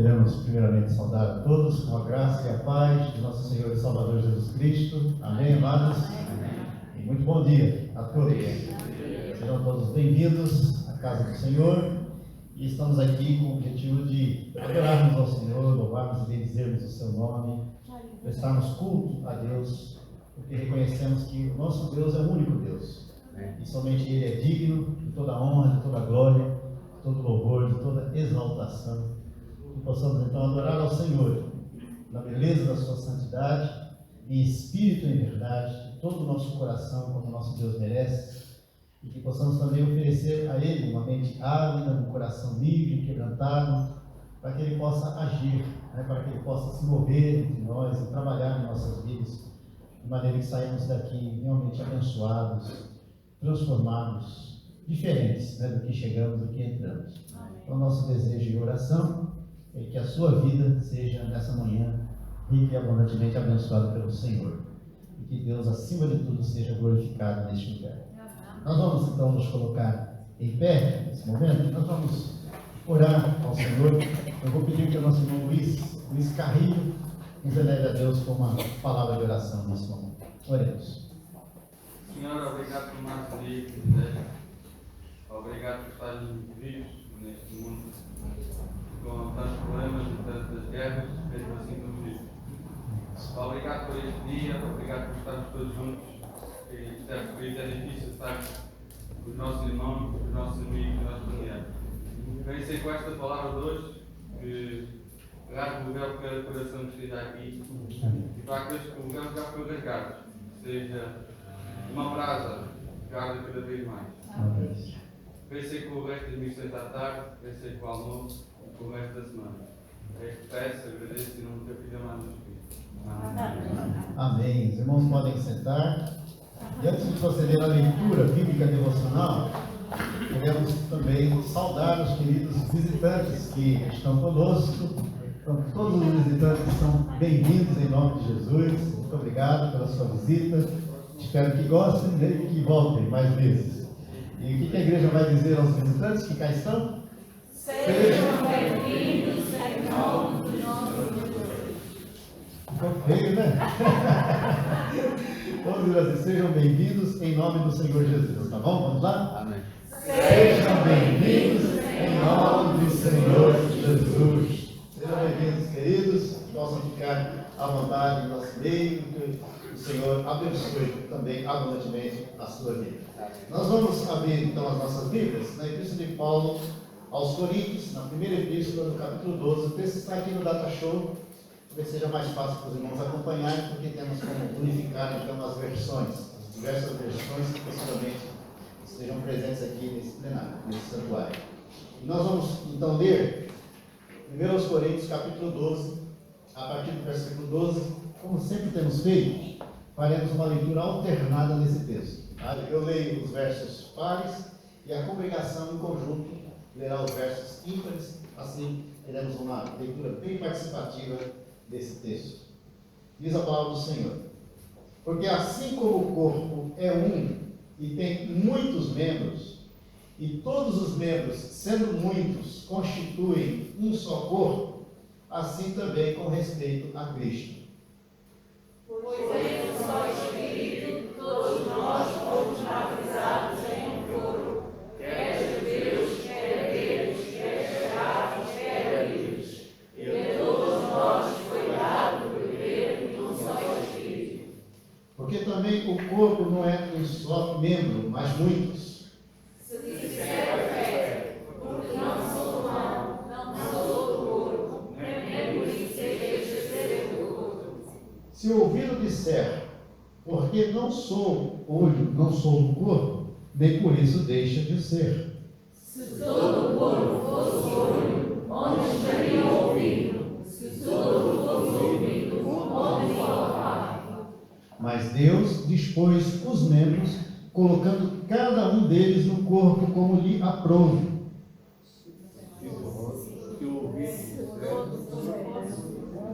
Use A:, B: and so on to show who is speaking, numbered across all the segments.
A: Queremos primeiramente saudar a todos com a graça e a paz de nosso Senhor e Salvador Jesus Cristo. Amém, amados? E muito bom dia a todos. Sejam todos bem-vindos à casa do Senhor. E estamos aqui com o objetivo de adorarmos ao Senhor, louvarmos e bendizermos o seu nome, prestarmos culto a Deus, porque reconhecemos que o nosso Deus é o único Deus. E somente Ele é digno de toda honra, de toda glória, de todo louvor, de toda exaltação. Que possamos então adorar ao Senhor na beleza da sua santidade, em espírito e em verdade, de todo o nosso coração, como o nosso Deus merece, e que possamos também oferecer a Ele uma mente ávida, um coração livre, quebrantado, para que Ele possa agir, para que Ele possa se mover entre nós e trabalhar em nossas vidas, de maneira que saímos daqui realmente abençoados, transformados, diferentes do que chegamos, do que entramos. Então, nosso desejo e oração é que a sua vida seja, nessa manhã, rica e abundantemente abençoada pelo Senhor. E que Deus, acima de tudo, seja glorificado neste lugar. Nós vamos, então, nos colocar em pé, nesse momento. Nós vamos orar ao Senhor. Eu vou pedir que o nosso irmão Luiz Carrilho, nos eleve a Deus com uma palavra de oração nesse momento. Oremos.
B: Senhor, obrigado por mais um dia que nos deste. Obrigado por estarmos vivos neste mundo, com tantos problemas e tantas guerras, mesmo assim estamos vivos. Obrigado por este dia, obrigado por estarmos todos juntos. E certo que é difícil estar com os nossos irmãos, com os nossos amigos, com os nossos familiares. Venho ser com esta palavra de hoje, que rasgue o véu que cada coração que esteja aqui, e para aqueles que o véu já foi rasgado, seja uma brasa que arde cada vez mais. Venho ser com o resto das missões à tarde, venho ser com o almoço e com o resto da semana. É que peço, agradeço e não me capilha mais no Espírito.
A: Amém. Os irmãos podem sentar. E antes de proceder à leitura bíblica devocional, queremos também saudar os queridos visitantes que estão conosco. Então, todos os visitantes são bem-vindos em nome de Jesus. Muito obrigado pela sua visita. Espero que gostem e que voltem mais vezes. E o que a igreja vai dizer aos visitantes que cá estão?
C: Sejam bem-vindos em nome do nosso Jesus.
A: Ficou feio, né? Vamos dizer assim, sejam bem-vindos em nome do Senhor Jesus, tá bom? Vamos lá?
B: Amém.
A: Sejam bem-vindos em nome do Senhor Jesus. Sejam bem-vindos, queridos, que possam ficar à vontade em nosso meio, que o Senhor abençoe também abundantemente a sua vida. Nós vamos abrir então as nossas Bíblias na Epístola de Paulo aos Coríntios, na primeira epístola, no capítulo 12. O texto está aqui no Data Show. Talvez seja mais fácil para os irmãos acompanharem, porque temos como unificar então as versões, as diversas versões que possivelmente estejam presentes aqui nesse plenário, nesse santuário. E nós vamos então ler 1 Coríntios capítulo 12, a partir do versículo 12, como sempre temos feito, faremos uma leitura alternada nesse texto. Tá? Eu leio os versos pares e a congregação em conjunto lerá os versos ímpares, assim teremos uma leitura bem participativa desse texto. Diz a palavra do Senhor: porque assim como o corpo é um e tem muitos membros, e todos os membros, sendo muitos, constituem um só corpo, assim também com respeito a Cristo.
C: Pois em um só Espírito, todos nós fomos batizados em um corpo, quer judeus, quer gregos, quer escravos, quer livres, e a todos nós foi dado viver num só Espírito.
A: Porque também o corpo não é um só membro, mas muitos.
C: Se disser fé, porque não sou mão, não sou do corpo, nem por isso deixa ser do corpo.
A: Se o ouvido disser, porque não sou olho, não sou do corpo, nem por isso deixa de ser.
C: Se todo o corpo fosse olho, onde estaria o ouvido? Se todo fosse ouvido, onde falava?
A: Mas Deus dispôs os membros, colocando cada um deles no corpo como lhe aprouve.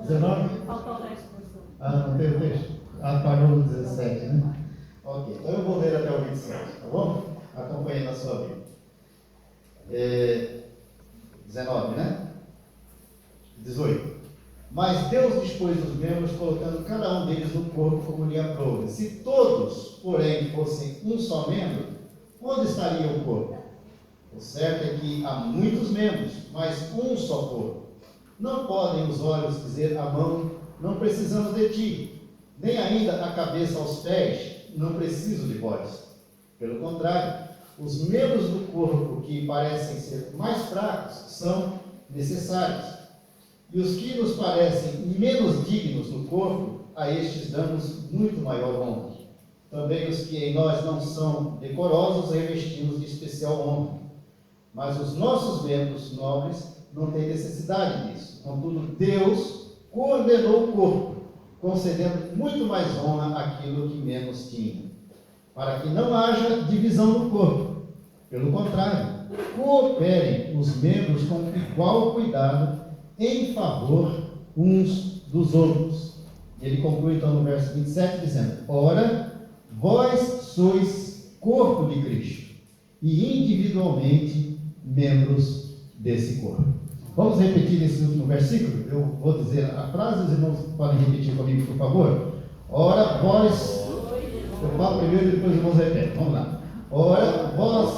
A: 19? Ah, não tem o texto? Ah, parou no 17, né? Ok, então eu vou ler até o 27, tá bom? Acompanhe na sua vida. 19, né? 18. Mas Deus dispôs os membros, colocando cada um deles no corpo como lhe aprouve. Se todos, porém, fossem um só membro, onde estaria o corpo? O certo é que há muitos membros, mas um só corpo. Não podem os olhos dizer à mão, não precisamos de ti, nem ainda a cabeça aos pés, não preciso de vós. Pelo contrário, os membros do corpo que parecem ser mais fracos são necessários. E os que nos parecem menos dignos do corpo, a estes damos muito maior honra. Também os que em nós não são decorosos, revestimos de especial honra. Mas os nossos membros nobres não têm necessidade disso. Contudo, Deus coordenou o corpo, concedendo muito mais honra àquilo que menos tinha, para que não haja divisão no corpo. Pelo contrário, cooperem os membros com igual cuidado em favor uns dos outros. E ele conclui então no verso 27 dizendo: ora, vós sois corpo de Cristo e individualmente membros desse corpo. Vamos repetir esse último versículo? Eu vou dizer a frase, os irmãos podem repetir comigo, por favor. Ora, vós... Eu falo primeiro e depois os irmãos repetem. Vamos lá. Ora, vós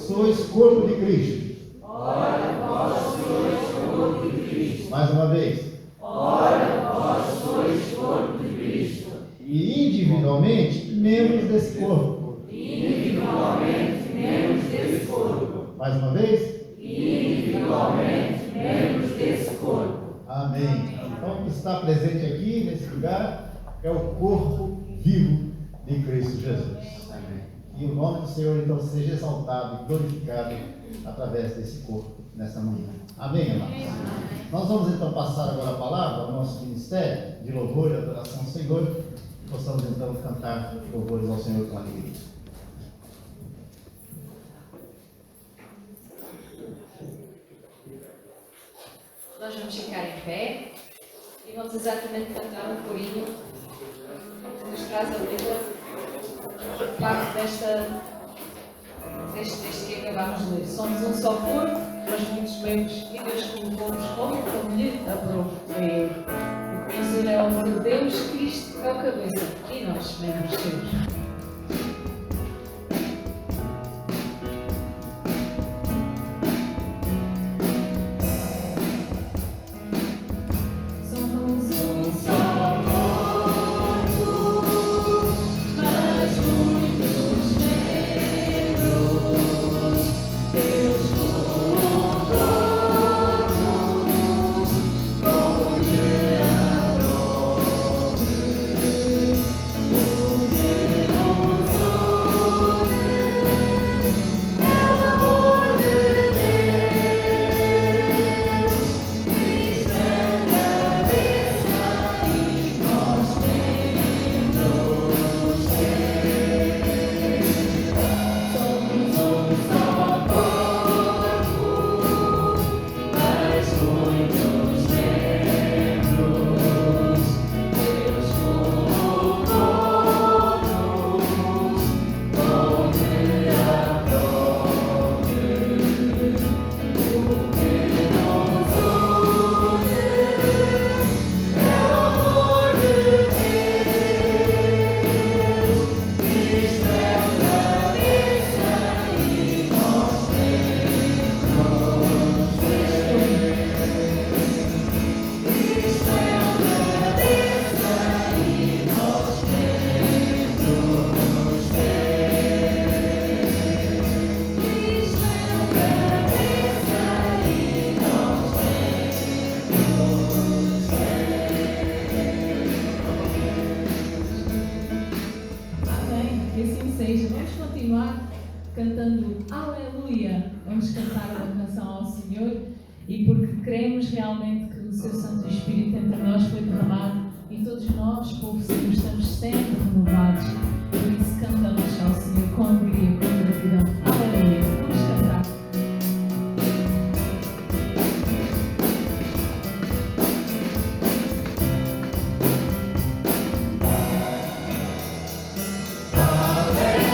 A: sois corpo de Cristo.
C: Ora, vós sois corpo de Cristo.
A: Mais uma vez.
C: Ora, vós sois corpo de Cristo.
A: E individualmente, membros desse corpo.
C: Individualmente, membros desse corpo.
A: Mais uma vez.
C: Individualmente, membros desse corpo.
A: Amém. Então, o que está presente aqui, nesse lugar, é o corpo vivo de Cristo Jesus. Amém. E o nome do Senhor, então, seja exaltado e glorificado através desse corpo, nessa manhã. Amém, amados? Nós vamos, então, passar agora a palavra ao nosso ministério de louvor e adoração ao Senhor. E possamos, então, cantar louvores ao Senhor com alegria.
D: Nós vamos ficar em pé e vamos exatamente cantar um corinho que nos traz a letra, parte deste texto que acabámos de ler. Somos um só corpo, mas muitos membros, e Deus colocou-nos como lhe aprouve. O conhecer é a obra de Deus, Cristo é o cabeça e nós membros seus.
E: Cantando Aleluia, vamos cantar uma canção ao Senhor, e porque cremos realmente que o seu Santo Espírito entre nós foi derramado e todos nós, povo Senhor, estamos sempre renovados. Por isso cantamos ao Senhor com alegria, com gratidão. Aleluia, vamos cantar.
C: Aleluia,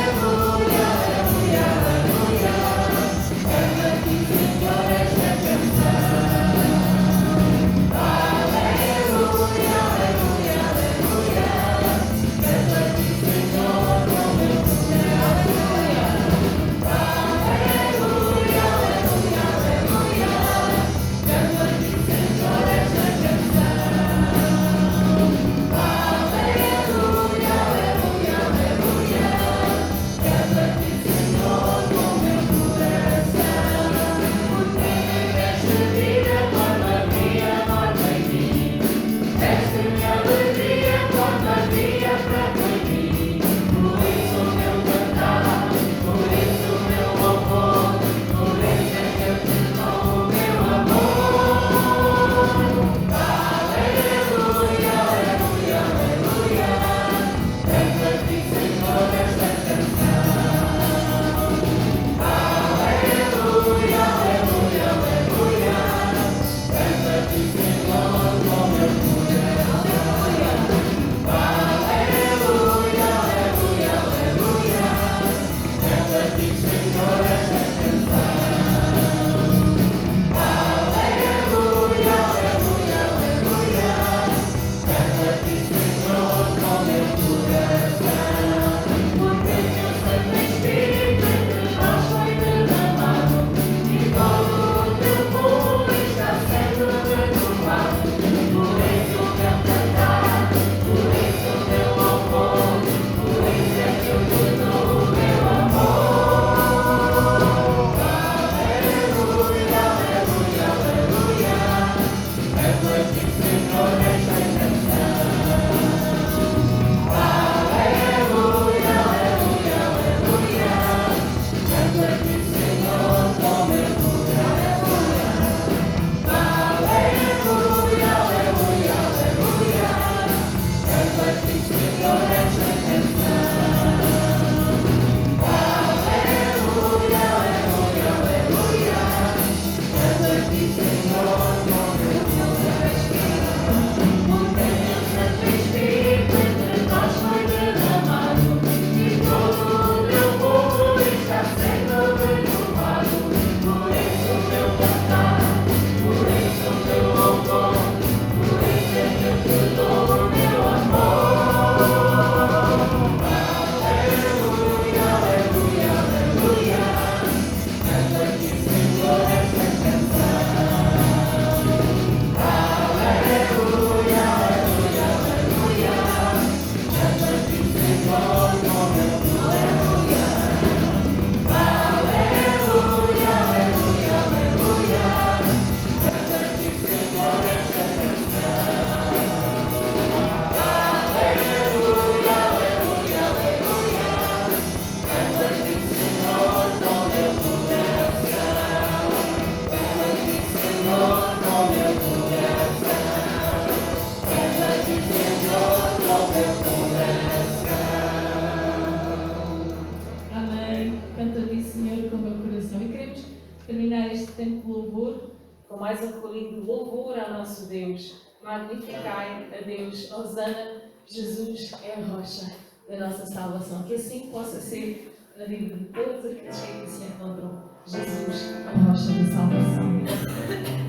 D: tempo de louvor, com mais um colinho de louvor ao nosso Deus. Magnificai a Deus, Hosana, Jesus é a rocha da nossa salvação. Que assim possa ser na vida de todos aqueles que aqui se encontram. Jesus, a rocha da salvação.
C: Magnificai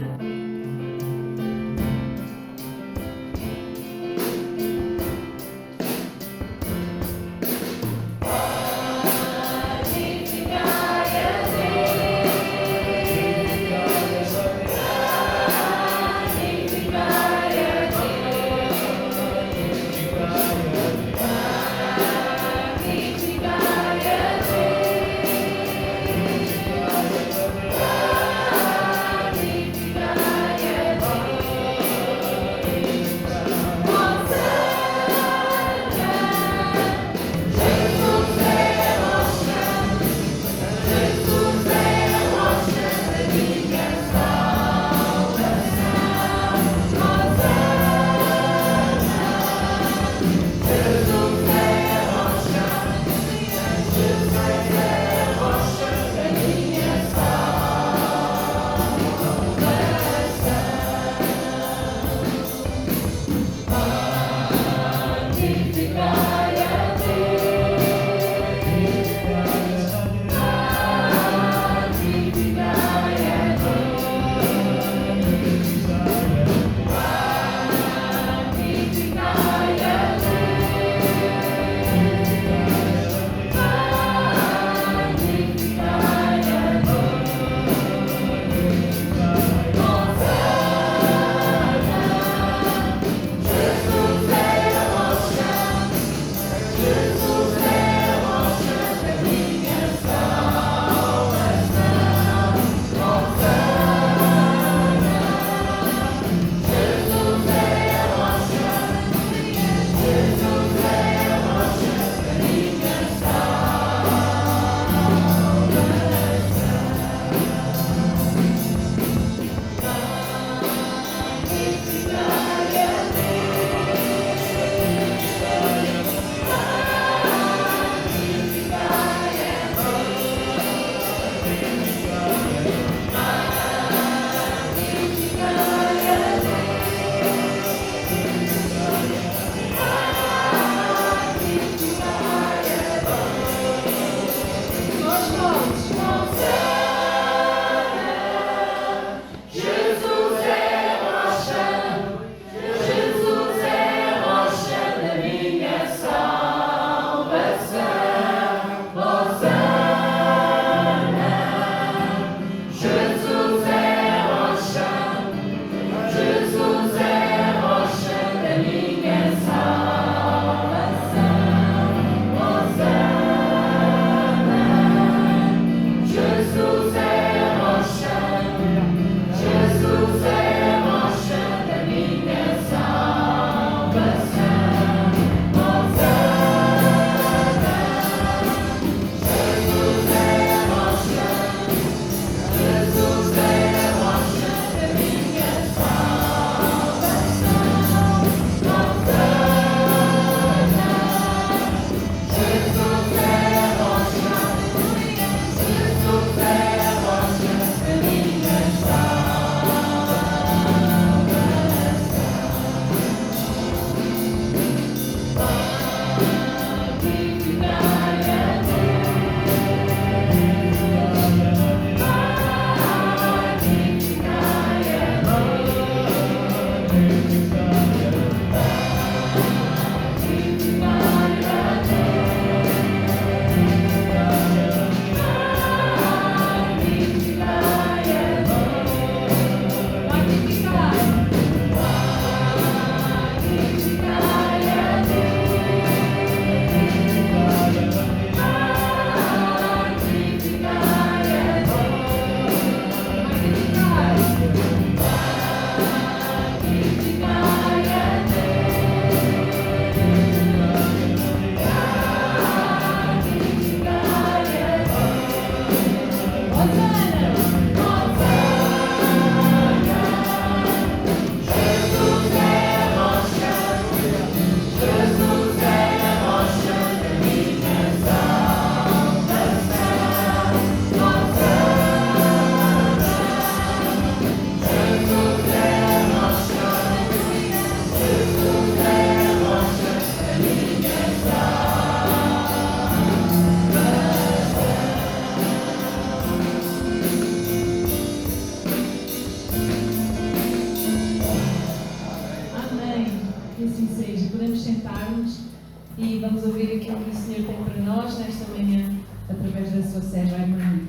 E: pastor Sérgio Armando.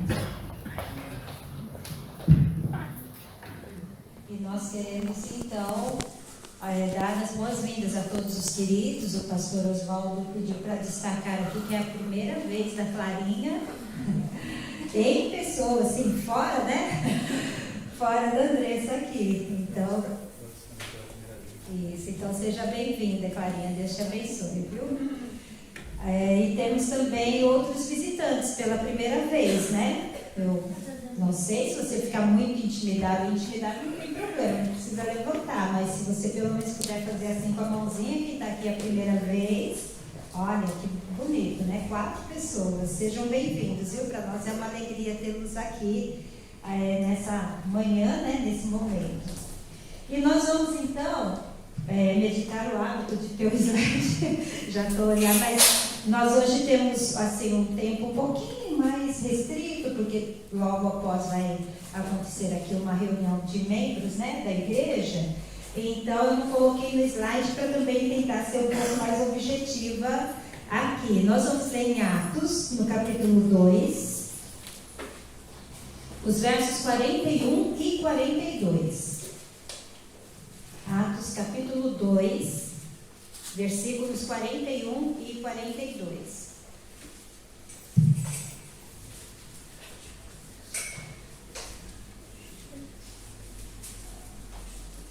C: E nós queremos, então, dar as boas-vindas a todos os queridos. O pastor Oswaldo pediu para destacar aqui que é a primeira vez da Clarinha em pessoa, assim, fora, né? Fora da Andressa aqui. Então, isso. Então, seja bem-vinda, Clarinha. Deus te abençoe, viu? E temos também outros visitantes pela primeira vez, né? Eu não sei se você ficar muito intimidado não tem problema, não precisa levantar, mas se você pelo menos puder fazer assim com a mãozinha que está aqui a primeira vez, olha que bonito, né? 4 pessoas, sejam bem-vindos, viu? Para nós é uma alegria tê-los aqui nessa manhã, né? Nesse momento. E nós vamos então meditar o hábito de ter o slide, já estou olhando, mas nós hoje temos assim um tempo um pouquinho mais restrito, porque logo após vai acontecer aqui uma reunião de membros, né, da igreja. Então eu não coloquei no slide para também tentar ser um pouco mais objetiva aqui. Nós vamos ler em Atos, no capítulo 2, os versos 41 e 42. Atos capítulo 2, versículos 41 e 42.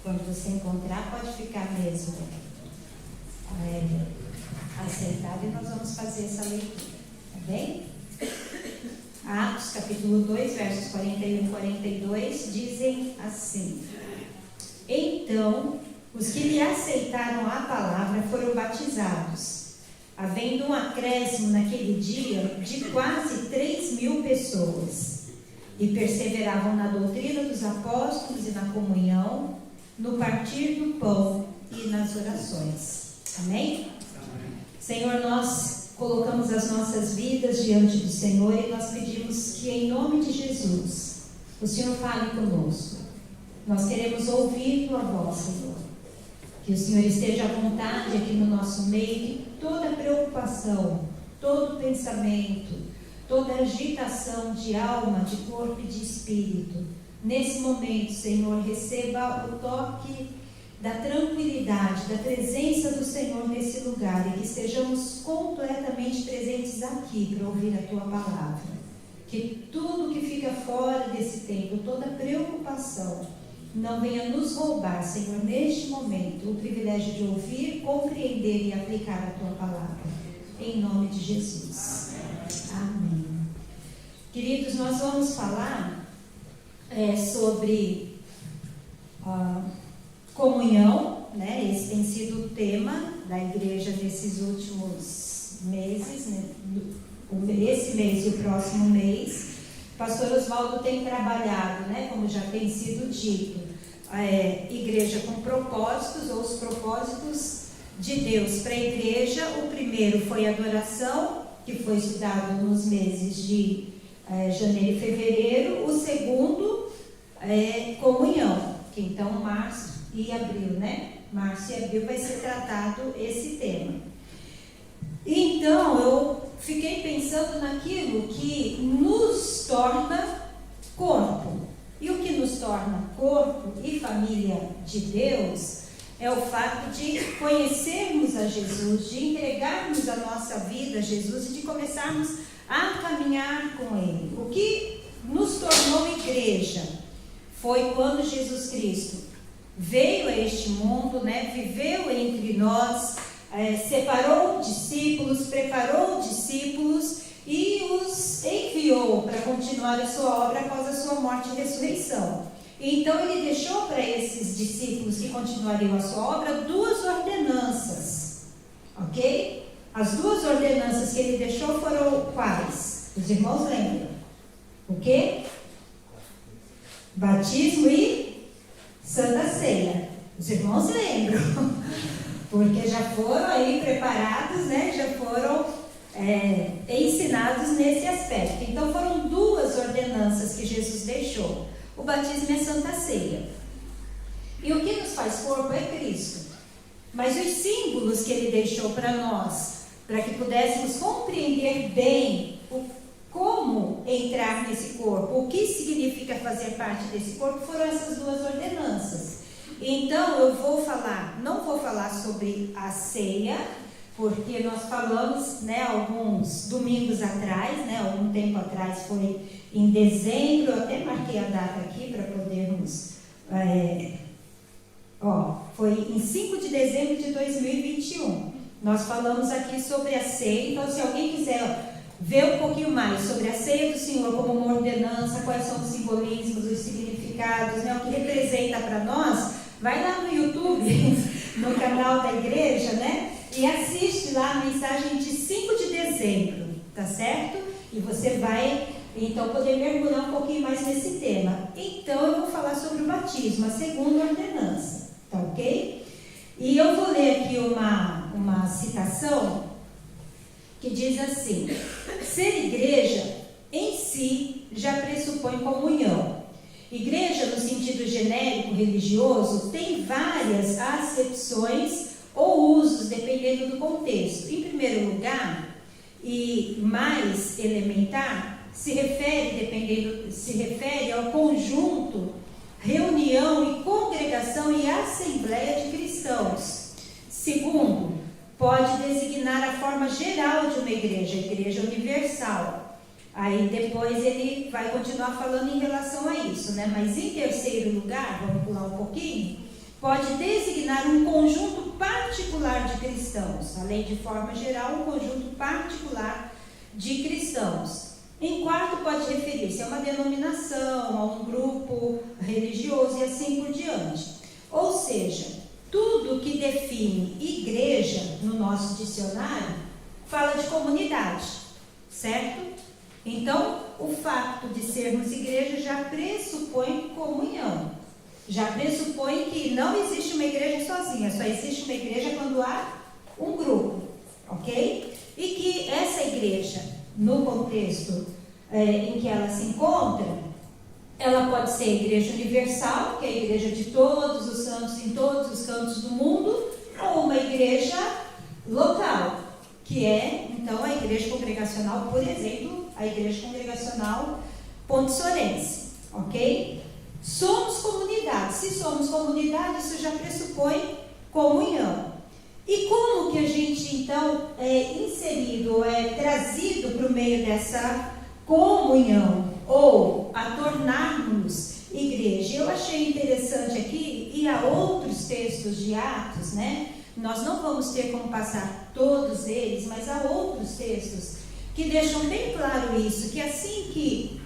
C: Quando você encontrar, pode ficar mesmo assentado e nós vamos fazer essa leitura, tá bem? Atos capítulo 2, versos 41 e 42 dizem assim: Então, os que lhe aceitaram a palavra foram batizados, havendo um acréscimo naquele dia de quase 3.000 pessoas, e perseveravam na doutrina dos apóstolos e na comunhão, no partir do pão e nas orações. Amém? Senhor, nós colocamos as nossas vidas diante do Senhor e nós pedimos que, em nome de Jesus, o Senhor fale conosco. Nós queremos ouvir tua voz, Senhor. Que o Senhor esteja à vontade aqui no nosso meio, que toda preocupação, todo pensamento, toda agitação de alma, de corpo e de espírito, nesse momento, Senhor, receba o toque da tranquilidade, da presença do Senhor nesse lugar e que estejamos completamente presentes aqui para ouvir a tua palavra. Que tudo que fica fora desse tempo, toda preocupação, não venha nos roubar, Senhor, neste momento, o privilégio de ouvir, compreender e aplicar a tua palavra. Em nome de Jesus. Amém. Queridos, nós vamos falar sobre comunhão, né? Esse tem sido o tema da igreja nesses últimos meses, né? Esse mês e o próximo mês. O pastor Oswaldo tem trabalhado, né? Como já tem sido dito, igreja com propósitos, ou os propósitos de Deus para a igreja. O primeiro foi adoração, que foi estudado nos meses de janeiro e fevereiro. O segundo é comunhão, que então março e abril, né? Março e abril vai ser tratado esse tema. Então eu fiquei pensando naquilo que nos torna corpo. E o que nos torna corpo e família de Deus é o fato de conhecermos a Jesus, de entregarmos a nossa vida a Jesus e de começarmos a caminhar com Ele. O que nos tornou igreja foi quando Jesus Cristo veio a este mundo, né, viveu entre nós, separou discípulos, preparou discípulos e os enviou para continuar a sua obra após a sua morte e ressurreição. Então ele deixou para esses discípulos que continuariam a sua obra 2 ordenanças, ok? As 2 ordenanças que ele deixou foram quais? Os irmãos lembram? O quê? Batismo e Santa Ceia. Os irmãos lembram, porque já foram aí preparados, né? Já foram ensinados nesse aspecto. Então foram 2 ordenanças que Jesus deixou: o batismo e a Santa Ceia. E o que nos faz corpo é Cristo. Mas os símbolos que ele deixou para nós, para que pudéssemos compreender bem como
F: entrar nesse corpo. O que significa fazer parte desse corpo foram essas duas ordenanças. Então, eu não vou falar sobre a ceia, porque nós falamos, né, alguns domingos atrás, né, algum tempo atrás, foi em dezembro, eu até marquei a data aqui para podermos... foi em 5 de dezembro de 2021. Nós falamos aqui sobre a ceia. Então, se alguém quiser ver um pouquinho mais sobre a ceia do Senhor como uma ordenança, quais são os simbolismos, os significados, né, o que representa para nós, vai lá no YouTube, no canal da igreja, né, e assiste lá a mensagem de 5 de dezembro, tá certo? E você vai, então, poder mergulhar um pouquinho mais nesse tema. Então, eu vou falar sobre o batismo, a segunda ordenança, tá ok? E eu vou ler aqui uma citação que diz assim: ser igreja em si já pressupõe comunhão. Igreja, no sentido genérico religioso, tem várias acepções ou usos, dependendo do contexto. Em primeiro lugar, e mais elementar, se refere ao conjunto, reunião e congregação e assembleia de cristãos. Segundo, pode designar a forma geral de uma igreja, a igreja universal. Aí depois ele vai continuar falando em relação a isso, né? Mas em terceiro lugar, vamos pular um pouquinho, pode designar um conjunto particular de cristãos, além de forma geral, um conjunto particular de cristãos. Em quarto, pode referir-se a uma denominação, a um grupo religioso e assim por diante. Ou seja, tudo que define igreja no nosso dicionário fala de comunidade, certo? Então, o fato de sermos igreja já pressupõe comunhão. Já pressupõe que não existe uma igreja sozinha, só existe uma igreja quando há um grupo, ok? E que essa igreja, no contexto em que ela se encontra, ela pode ser a igreja universal, que é a igreja de todos os santos em todos os cantos do mundo, ou uma igreja local, que é, então, a igreja congregacional, por exemplo, a igreja congregacional ponte-sorense, ok? Somos comunidade. Se somos comunidade, isso já pressupõe comunhão. E como que a gente, então, é inserido, é trazido para o meio dessa comunhão, ou a tornarmos igreja? Eu achei interessante aqui, e há outros textos de Atos, né? Nós não vamos ter como passar todos eles, mas há outros textos que deixam bem claro isso, que assim que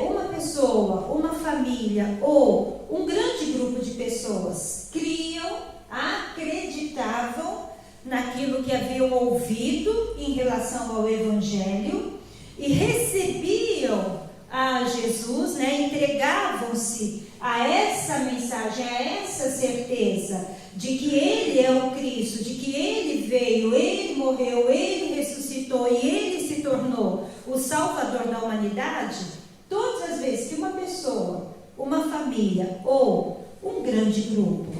F: uma pessoa, uma família ou um grande grupo de pessoas criam, acreditavam naquilo que haviam ouvido em relação ao Evangelho e recebiam a Jesus, né, entregavam-se a essa mensagem, a essa certeza de que Ele é o Cristo, de que Ele veio, Ele morreu, Ele ressuscitou e Ele se tornou o Salvador da humanidade. Todas as vezes que uma pessoa, uma família ou um grande grupo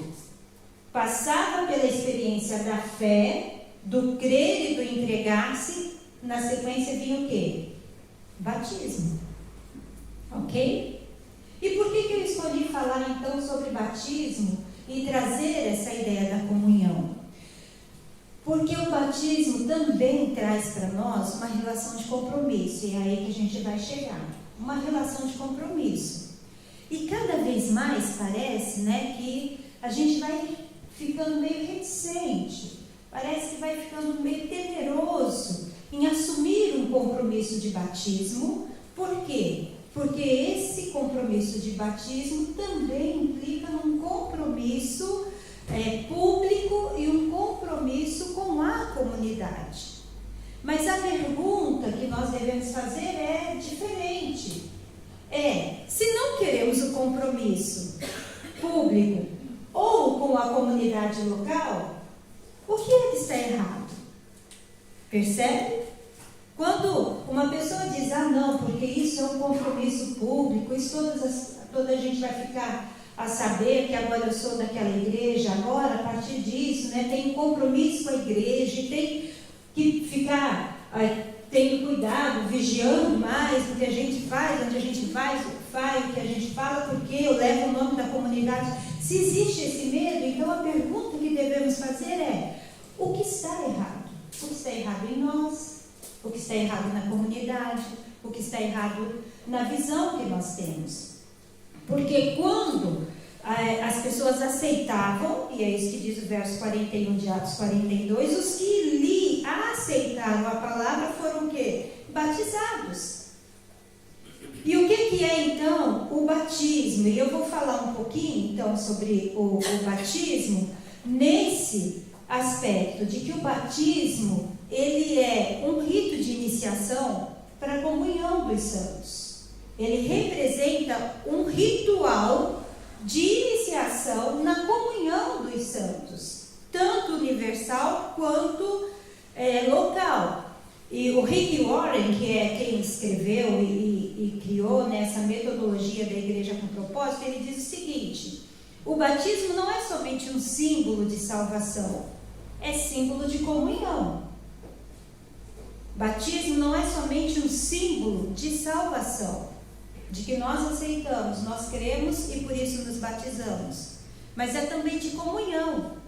F: passava pela experiência da fé, do crer e do entregar-se, na sequência vinha o quê? Batismo. Ok? E por que eu escolhi falar então sobre batismo e trazer essa ideia da comunhão? Porque o batismo também traz para nós uma relação de compromisso, e é aí que a gente vai chegar. Uma relação de compromisso. E cada vez mais parece, né, que a gente vai ficando meio reticente, parece que vai ficando meio temeroso em assumir um compromisso de batismo. Por quê? Porque esse compromisso de batismo também implica num compromisso público e um compromisso com a comunidade. Mas a pergunta que nós devemos fazer é diferente. Se não queremos o compromisso público ou com a comunidade local, o que é que está errado? Percebe? Quando uma pessoa diz, não, porque isso é um compromisso público, isso toda a gente vai ficar a saber que agora eu sou daquela igreja, agora a partir disso, né, tem um compromisso com a igreja, e tem que ficar tendo cuidado, vigiando mais do que a gente faz, onde a gente vai, o que a gente fala, porque eu levo o nome da comunidade. Se existe esse medo, então a pergunta que devemos fazer é: o que está errado? O que está errado em nós? O que está errado na comunidade? O que está errado na visão que nós temos? Porque quando as pessoas aceitavam, e é isso que diz o verso 41 de Atos 42, os que aceitaram a palavra foram o quê? Batizados. E o que é então o batismo? E eu vou falar um pouquinho então sobre o batismo nesse aspecto de que o batismo ele é um rito de iniciação para a comunhão dos santos. Ele representa um ritual de iniciação na comunhão dos santos, tanto universal quanto local. E o Rick Warren, que é quem escreveu e criou nessa metodologia da igreja com propósito, ele diz o seguinte: o batismo não é somente um símbolo de salvação, é símbolo de comunhão. Batismo não é somente um símbolo de salvação, de que nós aceitamos, nós cremos e por isso nos batizamos, mas é também de comunhão,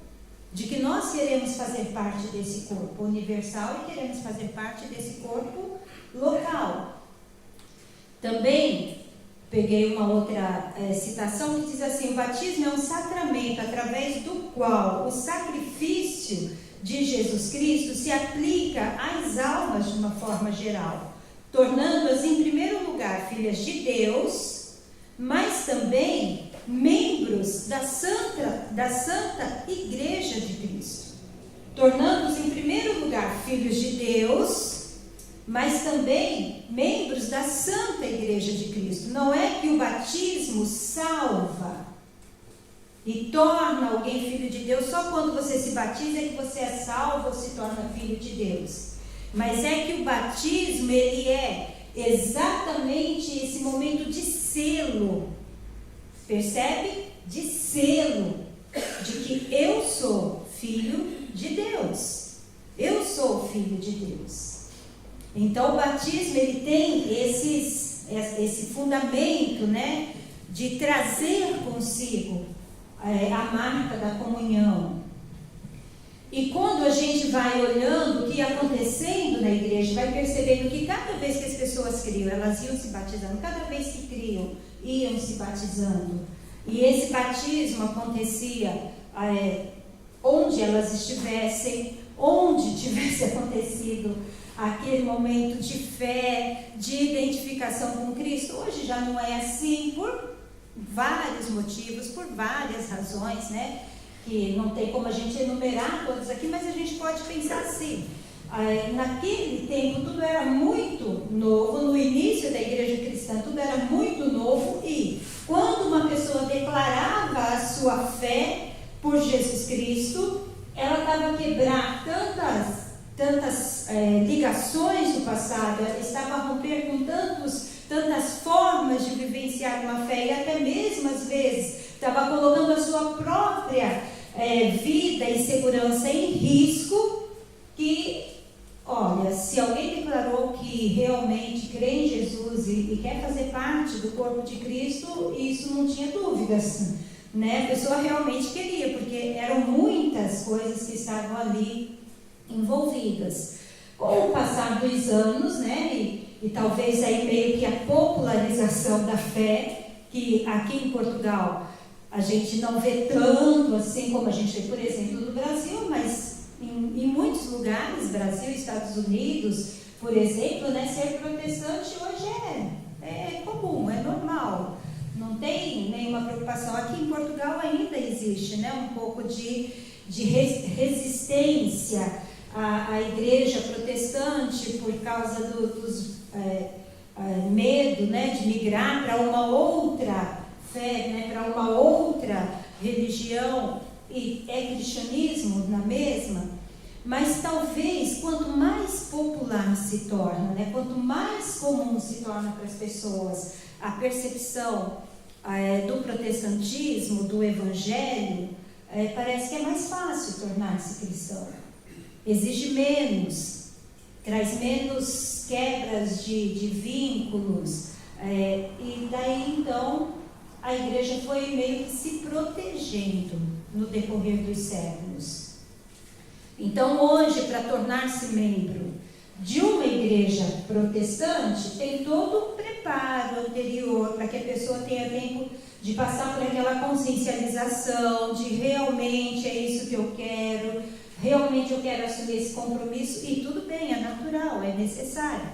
F: de que nós queremos fazer parte desse corpo universal e queremos fazer parte desse corpo local. Também peguei uma outra citação que diz assim: o batismo é um sacramento através do qual o sacrifício de Jesus Cristo se aplica às almas de uma forma geral, tornando-as em primeiro lugar filhas de Deus, mas também membros da Santa Igreja de Cristo. Tornando-os em primeiro lugar filhos de Deus, mas também membros da Santa Igreja de Cristo. Não é que o batismo salva e torna alguém filho de Deus só quando você se batiza é que você é salvo ou se torna filho de Deus. Mas é que o batismo, ele é exatamente esse momento de selo, percebe? De selo, de que eu sou filho de Deus, eu sou filho de Deus. Então o batismo, ele tem esse fundamento, né, de trazer consigo a marca da comunhão. E quando a gente vai olhando o que ia acontecendo na igreja, vai percebendo que cada vez que as pessoas criam, elas iam se batizando, cada vez que criam, iam se batizando. E esse batismo acontecia onde elas estivessem, onde tivesse acontecido aquele momento de fé, de identificação com Cristo. Hoje já não é assim por vários motivos, por várias razões, né? Que não tem como a gente enumerar todos aqui, mas a gente pode pensar assim: naquele tempo tudo era muito novo, no início da igreja cristã tudo era muito novo, e quando uma pessoa declarava a sua fé por Jesus Cristo, ela estava a quebrar tantas ligações do passado, ela estava a romper com tantas formas de vivenciar uma fé, e até mesmo às vezes estava colocando a sua própria vida e segurança em risco, que, olha, se alguém declarou que realmente crê em Jesus e quer fazer parte do corpo de Cristo, isso não tinha dúvidas, né? A pessoa realmente queria, porque eram muitas coisas que estavam ali envolvidas. Com o passar dos anos, né, e talvez aí meio que a popularização da fé, que aqui em Portugal a gente não vê tanto assim como a gente vê, por exemplo, no Brasil, mas em muitos lugares, Brasil, Estados Unidos, por exemplo, né, ser protestante hoje é comum, é normal, não tem nenhuma preocupação. Aqui em Portugal ainda existe, né, um pouco de resistência à igreja protestante por causa dos medo, né, de migrar para uma outra fé, né, para uma outra religião, e é cristianismo na mesma. Mas talvez quanto mais popular se torna, né, quanto mais comum se torna para as pessoas a percepção do protestantismo, do evangelho, parece que é mais fácil tornar-se cristão. Exige menos traz menos quebras de vínculos, e daí então a igreja foi meio que se protegendo no decorrer dos séculos. Então hoje, para tornar-se membro de uma igreja protestante, tem todo um preparo anterior para que a pessoa tenha tempo de passar por aquela consciencialização de realmente é isso que eu quero, realmente eu quero assumir esse compromisso, e tudo bem, é natural, é necessário,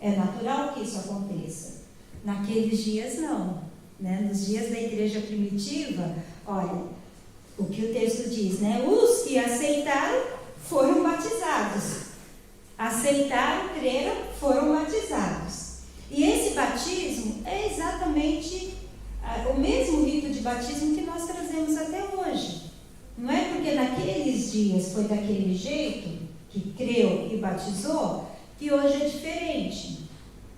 F: é natural que isso aconteça. Naqueles dias não, né? Nos dias da igreja primitiva, olha, o que o texto diz, né? Os que aceitaram foram batizados. Aceitaram, creram, foram batizados. E esse batismo é exatamente o mesmo rito de batismo que nós trazemos até hoje. Não é porque naqueles dias foi daquele jeito, que creu e batizou, que hoje é diferente.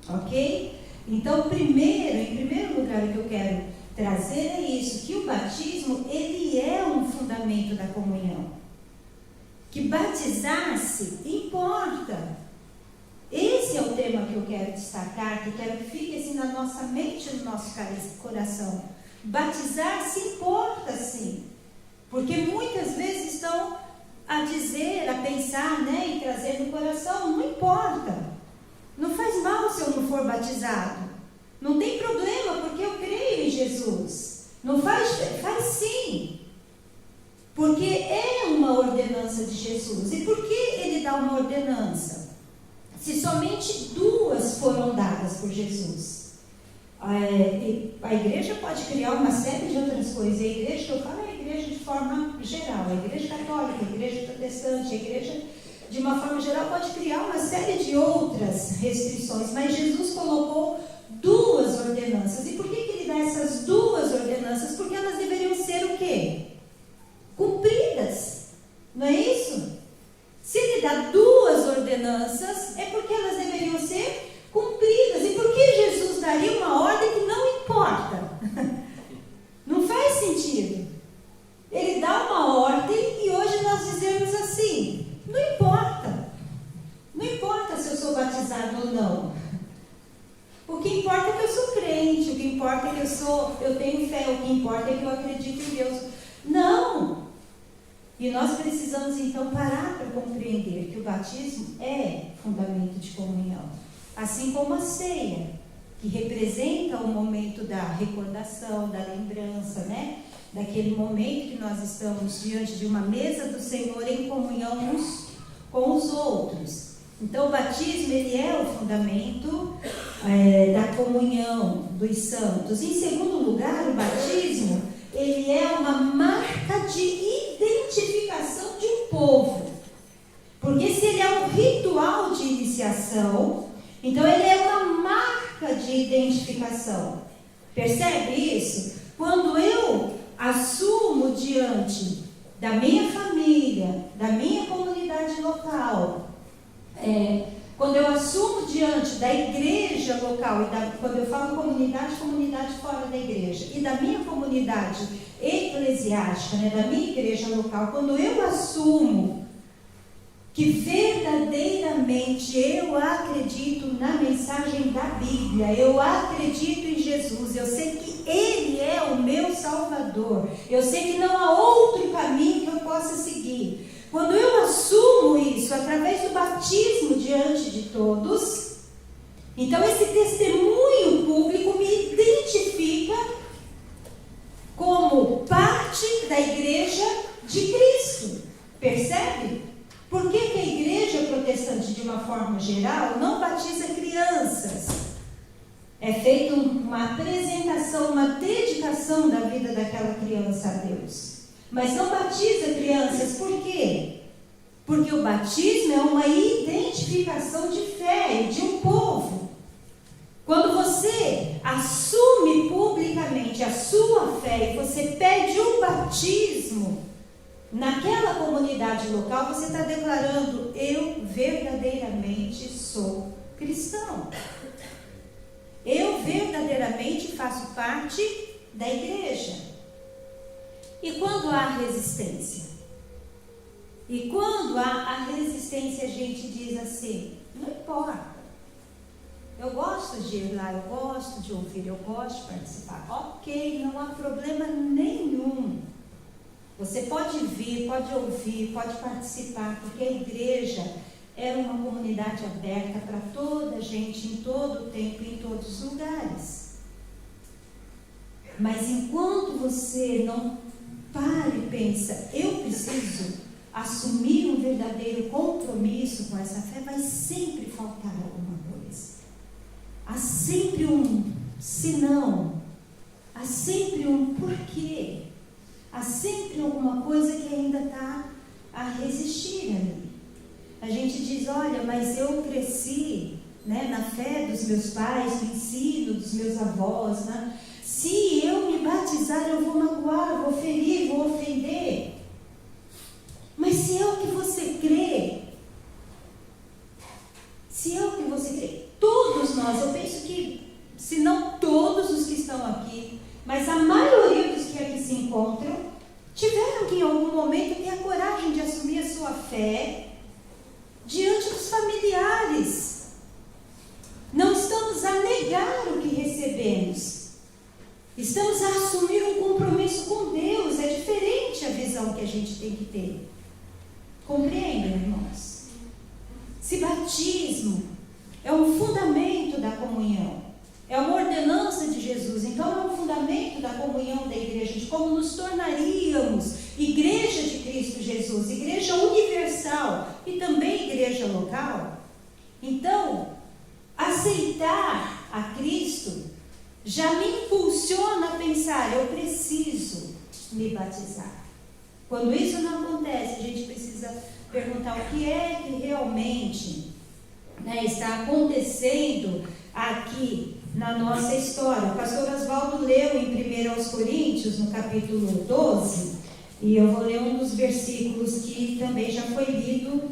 F: Ok? Então, em primeiro lugar, o que eu quero trazer é isso, que o batismo, ele é um fundamento da comunhão. Que batizar-se importa. Esse é o tema que eu quero destacar, que quero que fique assim na nossa mente e no nosso coração. Batizar-se importa, sim. Porque muitas vezes estão a dizer, a pensar, né, e trazer no coração, não importa. Não faz mal se eu não for batizado. Não tem problema, porque eu creio em Jesus. Não faz sim. Porque é uma ordenança de Jesus. E por que ele dá uma ordenança? Se somente 2 foram dadas por Jesus. A igreja pode criar uma série de outras coisas. A igreja que eu falo é a igreja de forma geral. A igreja católica, a igreja protestante, a igreja de uma forma geral pode criar uma série de outras restrições. Mas Jesus colocou 2 ordenanças. E por que ele dá essas 2 ordenanças? Porque elas deveriam ser o quê? Cumpridas, não é isso? Se ele dá 2 ordenanças, é porque elas deveriam ser cumpridas. E por que Jesus daria uma ordem que não importa? Não faz sentido. Ele dá uma ordem e hoje nós dizemos assim, não importa. Não importa se eu sou batizado ou não. O que importa é que eu sou crente, o que importa é que eu tenho fé, o que importa é que eu acredito em Deus. Não! E nós precisamos então parar para compreender que o batismo é fundamento de comunhão. Assim como a ceia, que representa o momento da recordação, da lembrança, né? Daquele momento que nós estamos diante de uma mesa do Senhor em comunhão uns com os outros. Então o batismo, ele é o fundamento da comunhão dos santos. Em segundo lugar, o batismo, ele é uma marca de identificação de um povo. Porque se ele é um ritual de iniciação, então ele é uma marca de identificação. Percebe isso? Quando eu assumo diante da minha família, da minha comunidade local, quando eu assumo diante da igreja local, quando eu falo comunidade fora da igreja, e da minha comunidade eclesiástica, né, da minha igreja local, quando eu assumo que verdadeiramente eu acredito na mensagem da Bíblia, eu acredito em Jesus, eu sei que Ele é o meu Salvador, eu sei que não há outro caminho que eu possa seguir. Quando eu assumo isso através do batismo diante de todos, então esse testemunho público me identifica como parte da igreja de Cristo. Percebe? Por que a igreja protestante, de uma forma geral, não batiza crianças? É feita uma apresentação, uma dedicação da vida daquela criança a Deus. Mas não batiza crianças, por quê? Porque o batismo é uma identificação de fé de um povo. Quando você assume publicamente a sua fé e você pede um batismo naquela comunidade local, você está declarando: eu verdadeiramente sou cristão. Eu verdadeiramente faço parte da igreja. E quando há resistência? E quando há a resistência, a gente diz assim, não importa. Eu gosto de ir lá, eu gosto de ouvir, eu gosto de participar. Ok, não há problema nenhum. Você pode vir, pode ouvir, pode participar, porque a igreja é uma comunidade aberta para toda a gente, em todo o tempo, em todos os lugares. Mas enquanto você não para e pensa, eu preciso assumir um verdadeiro compromisso com essa fé, vai sempre faltar alguma coisa. Há sempre um senão, há sempre um porquê, há sempre alguma coisa que ainda está a resistir ali. A gente diz, olha, mas eu cresci, né, na fé dos meus pais, no ensino dos meus avós, né? Se eu me batizar, eu vou magoar, vou ferir, vou ofender. Mas se é o que você crê, todos nós, eu penso que, se não todos os que estão aqui, mas a maioria dos que aqui se encontram, tiveram que em algum momento ter a coragem de assumir a sua fé diante dos familiares. Não estamos a negar o que recebemos, estamos a assumir um compromisso com Deus. É diferente a visão que a gente tem que ter. Compreendem, irmãos? Se batismo é um fundamento da comunhão, é uma ordenança de Jesus, então é um fundamento da comunhão da igreja, de como nos tornaríamos igreja de Cristo Jesus, igreja universal e também igreja local. Então, aceitar a Cristo já me impulsiona a pensar, eu preciso me batizar. Quando isso não acontece, a gente precisa perguntar o que é que realmente, né, está acontecendo aqui na nossa história. O pastor Oswaldo leu em 1 Coríntios, no capítulo 12, e eu vou ler um dos versículos que também já foi lido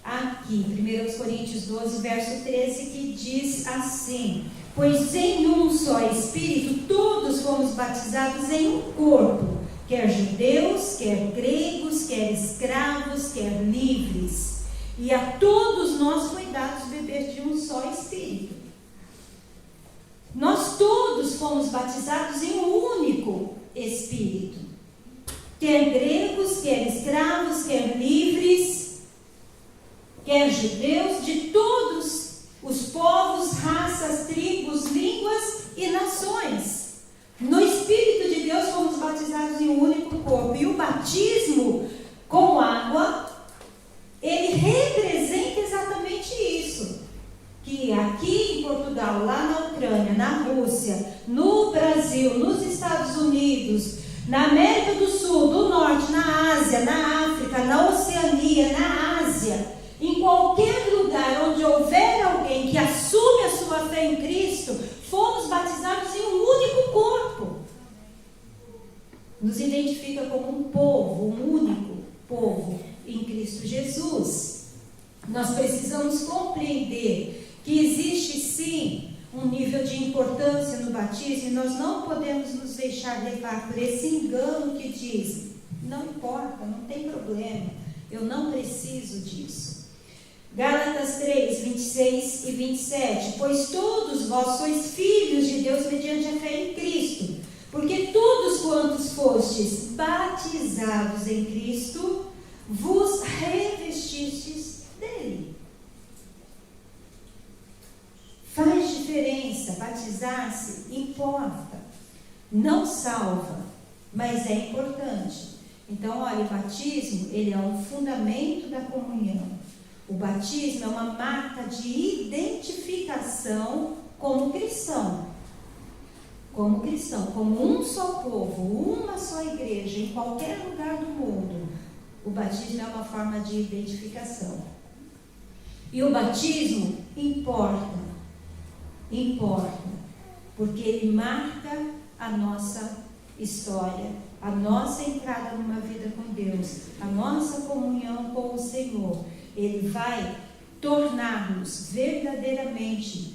F: aqui, 1 Coríntios 12, verso 13, que diz assim: pois em um só Espírito todos fomos batizados em um corpo, quer judeus, quer gregos, quer escravos, quer livres, e a todos nós foi dado beber de um só Espírito. Nós todos fomos batizados em um único Espírito, quer gregos, quer escravos, quer livres, quer judeus, de todos os povos, raças, tribos, línguas e nações. No Espírito de Deus fomos batizados em um único corpo. E o batismo com água, ele representa exatamente isso. Que aqui em Portugal, lá na Ucrânia, na Rússia, no Brasil, nos Estados Unidos, na América do Sul, do Norte, na Ásia, na África, na Oceania, na Ásia, em qualquer lugar onde houver alguém que assume a sua fé em Cristo, fomos batizados em um único corpo. Nos identifica como um povo, um único povo em Cristo Jesus. Nós precisamos compreender que existe sim um nível de importância no batismo, e nós não podemos nos deixar levar por esse engano que diz, não importa, não tem problema, eu não preciso disso. Gálatas 3, 26 e 27, pois todos vós sois filhos de Deus mediante a fé em Cristo, porque todos quantos fostes batizados em Cristo, vos revestistes dele. Faz diferença, batizar-se importa, não salva, mas é importante. Então, olha, o batismo, ele é um fundamento da comunhão. O batismo é uma marca de identificação como cristão. Como cristão, como um só povo, uma só igreja, em qualquer lugar do mundo. O batismo é uma forma de identificação. E o batismo importa, porque ele marca a nossa história, a nossa entrada numa vida com Deus, a nossa comunhão com o Senhor. Ele vai tornar-nos verdadeiramente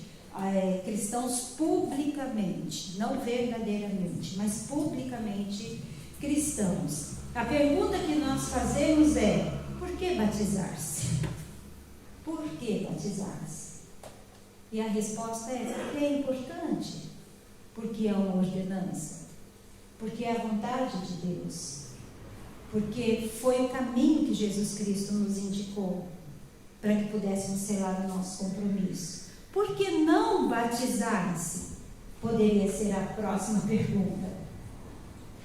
F: cristãos publicamente, não verdadeiramente, mas publicamente cristãos. A pergunta que nós fazemos é: por que batizar-se? Por que batizar-se? E a resposta é: porque é importante, porque é uma ordenança, porque é a vontade de Deus, porque foi o caminho que Jesus Cristo nos indicou para que pudéssemos selar o nosso compromisso. Por que não batizar-se? Poderia ser a próxima pergunta.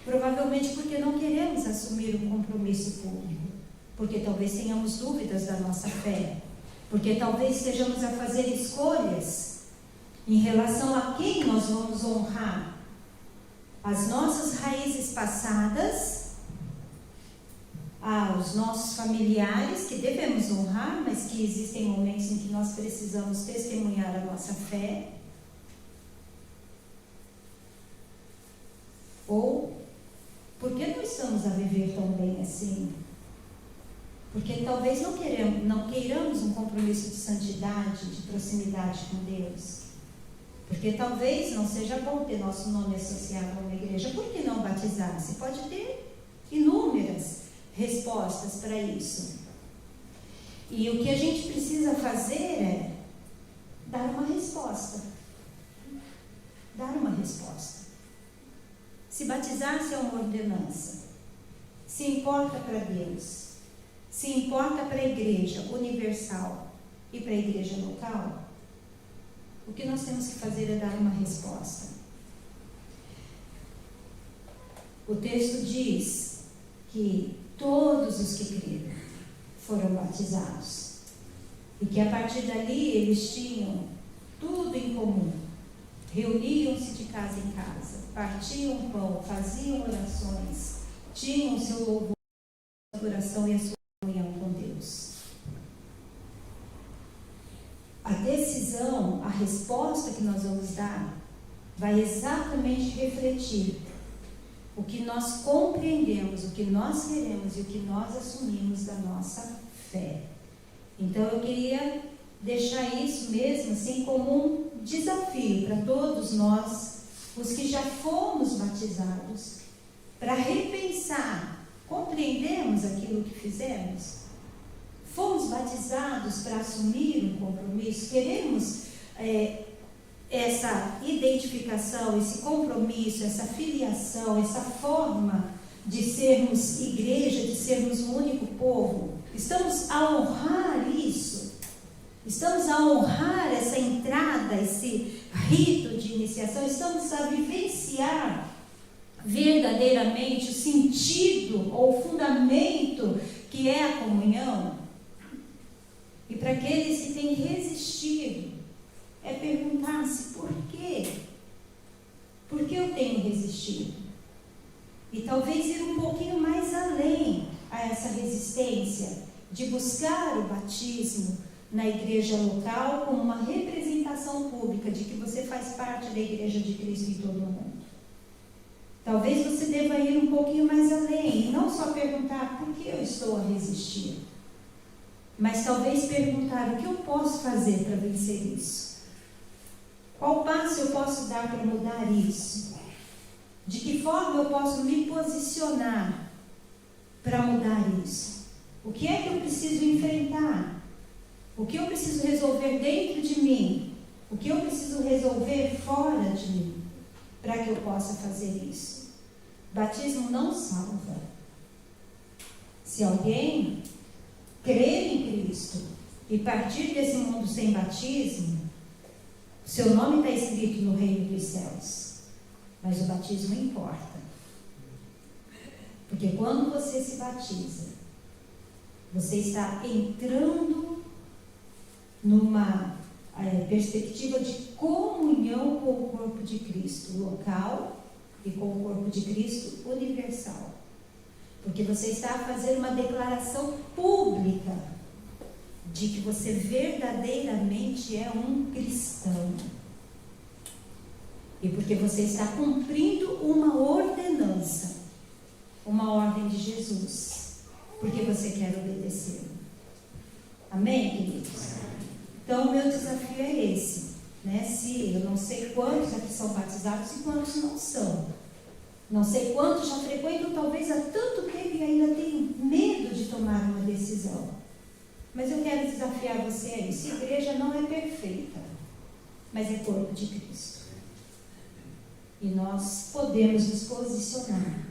F: Provavelmente porque não queremos assumir um compromisso público, porque talvez tenhamos dúvidas da nossa fé, porque talvez estejamos a fazer escolhas em relação a quem nós vamos honrar. As nossas raízes passadas, os nossos familiares, que devemos honrar, mas que existem momentos em que nós precisamos testemunhar a nossa fé. Ou, por que não estamos a viver tão bem assim? Porque talvez não queiramos um compromisso de santidade, de proximidade com Deus. Porque talvez não seja bom ter nosso nome associado a uma igreja. Por que não batizar-se? Pode ter inúmeras respostas para isso. E o que a gente precisa fazer é dar uma resposta. Dar uma resposta. Se batizar-se é uma ordenança, se importa para Deus, se importa para a igreja universal e para a igreja local, o que nós temos que fazer é dar uma resposta. O texto diz que todos os que creram foram batizados e que a partir dali eles tinham tudo em comum. Reuniam-se de casa em casa, partiam pão, faziam orações, tinham o seu louvor, a adoração e a sua comunhão com Deus. A decisão, a resposta que nós vamos dar, vai exatamente refletir o que nós compreendemos, o que nós queremos e o que nós assumimos da nossa fé. Então eu queria deixar isso mesmo assim como um desafio para todos nós, os que já fomos batizados, para repensar: compreendemos aquilo que fizemos? Fomos batizados para assumir um compromisso? Queremos essa identificação, esse compromisso, essa filiação, essa forma de sermos igreja, de sermos um único povo? Estamos a honrar isso? Estamos a honrar essa entrada, esse rito de iniciação? Estamos a vivenciar verdadeiramente o sentido ou o fundamento que é a comunhão? E para aqueles que têm resistido, é perguntar-se: por quê? Por que eu tenho resistido? E talvez ir um pouquinho mais além a essa resistência, de buscar o batismo na igreja local como uma representação pública de que você faz parte da igreja de Cristo em todo o mundo. Talvez você deva ir um pouquinho mais além e não só perguntar: por que eu estou a resistir? Mas talvez perguntar: o que eu posso fazer para vencer isso? Qual passo eu posso dar para mudar isso? De que forma eu posso me posicionar para mudar isso? O que é que eu preciso enfrentar? O que eu preciso resolver dentro de mim? O que eu preciso resolver fora de mim? Para que eu possa fazer isso. Batismo não salva. Se alguém crer em Cristo e partir desse mundo sem batismo, seu nome está escrito no reino dos céus. Mas o batismo importa. Porque quando você se batiza, você está entrando numa perspectiva de comunhão com o corpo de Cristo local e com o corpo de Cristo universal. Porque você está a fazer uma declaração pública de que você verdadeiramente é um cristão. E porque você está cumprindo uma ordenança, uma ordem de Jesus, porque você quer obedecê-lo. Amém, queridos? Então, o meu desafio é esse, né? Se eu não sei quantos aqui são batizados e quantos não são. Não sei quantos já frequentam talvez há tanto tempo e ainda têm medo de tomar uma decisão. Mas eu quero desafiar você a isso. A igreja não é perfeita, mas é corpo de Cristo. E nós podemos nos posicionar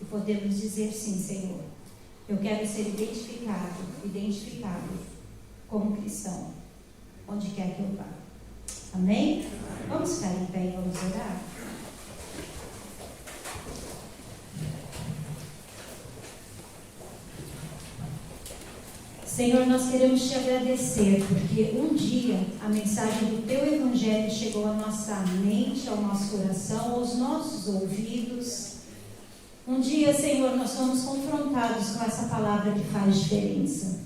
F: e podemos dizer sim, Senhor, eu quero ser identificado como cristão, onde quer que eu vá. Amém? Vamos ficar em pé e vamos orar? Senhor, nós queremos te agradecer, porque um dia a mensagem do teu evangelho chegou à nossa mente, ao nosso coração, aos nossos ouvidos. Um dia, Senhor, nós fomos confrontados com essa palavra que faz diferença.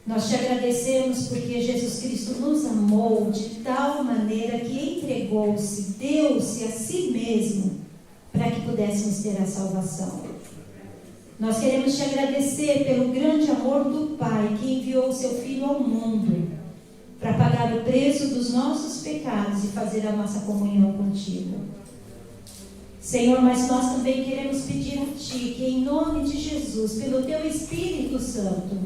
F: Nós te agradecemos porque Jesus Cristo nos amou de tal maneira que entregou-se, deu-se a si mesmo para que pudéssemos ter a salvação. Nós queremos te agradecer pelo grande amor do Pai que enviou o seu Filho ao mundo para pagar o preço dos nossos pecados e fazer a nossa comunhão contigo. Senhor, mas nós também queremos pedir a Ti que, em nome de Jesus, pelo Teu Espírito Santo,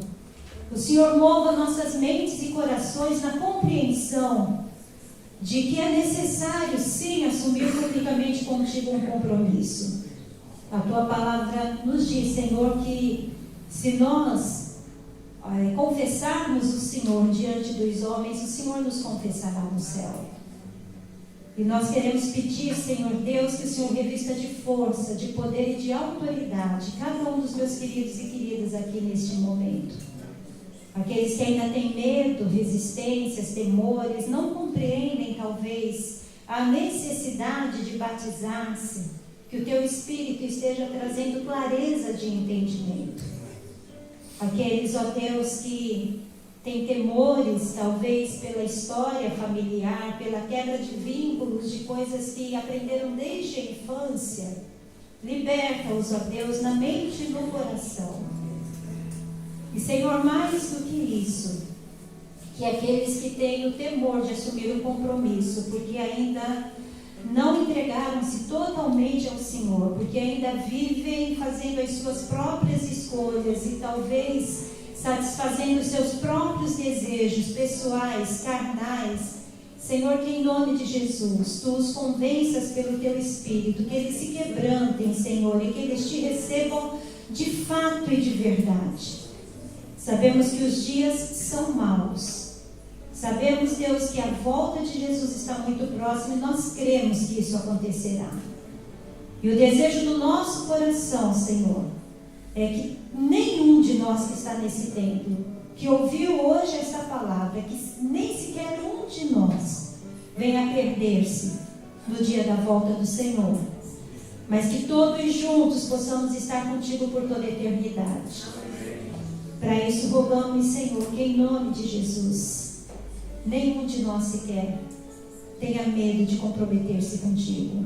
F: o Senhor mova nossas mentes e corações na compreensão de que é necessário, sim, assumir publicamente contigo um compromisso. A Tua palavra nos diz, Senhor, que se nós confessarmos o Senhor diante dos homens, o Senhor nos confessará no céu. E nós queremos pedir, Senhor Deus, que o Senhor revista de força, de poder e de autoridade cada um dos meus queridos e queridas aqui neste momento. Aqueles que ainda têm medo, resistências, temores, não compreendem talvez a necessidade de batizar-se, que o Teu Espírito esteja trazendo clareza de entendimento. Aqueles, ó Deus, que têm temores, talvez pela história familiar, pela quebra de vínculos, de coisas que aprenderam desde a infância, liberta-os, ó Deus, na mente e no coração. E, Senhor, mais do que isso, que aqueles que têm o temor de assumir o compromisso, porque ainda não entregaram-se totalmente ao Senhor, porque ainda vivem fazendo as suas próprias escolhas e talvez satisfazendo os seus próprios desejos pessoais, carnais. Senhor, que em nome de Jesus, Tu os convenças pelo Teu Espírito, que eles se quebrantem, Senhor, e que eles Te recebam de fato e de verdade. Sabemos que os dias são maus. Sabemos, Deus, que a volta de Jesus está muito próxima e nós cremos que isso acontecerá. E o desejo do nosso coração, Senhor, é que nenhum de nós que está nesse templo, que ouviu hoje essa palavra, que nem sequer um de nós venha a perder-se no dia da volta do Senhor, mas que todos juntos possamos estar contigo por toda a eternidade. Para isso rogamos, Senhor, que em nome de Jesus, nenhum de nós sequer tenha medo de comprometer-se contigo.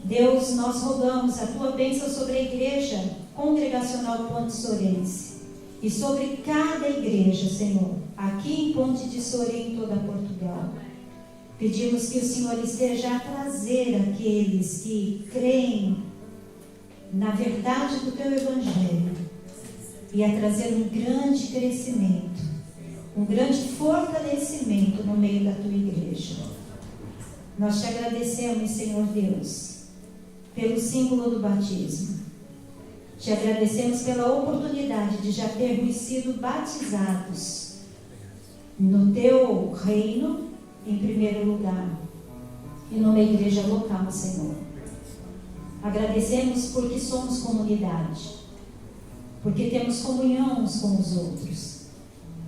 F: Deus, nós rogamos a Tua bênção sobre a Igreja Congregacional Ponte Sorense e sobre cada igreja, Senhor, aqui em Ponte de Sorém, em toda Portugal. Pedimos que o Senhor esteja a trazer aqueles que creem na verdade do Teu Evangelho e a trazer um grande crescimento, um grande fortalecimento no meio da Tua igreja. Nós Te agradecemos, Senhor Deus, pelo símbolo do batismo. Te agradecemos pela oportunidade de já termos sido batizados no Teu reino, em primeiro lugar, e numa igreja local, Senhor. Agradecemos porque somos comunidade, porque temos comunhão uns com os outros,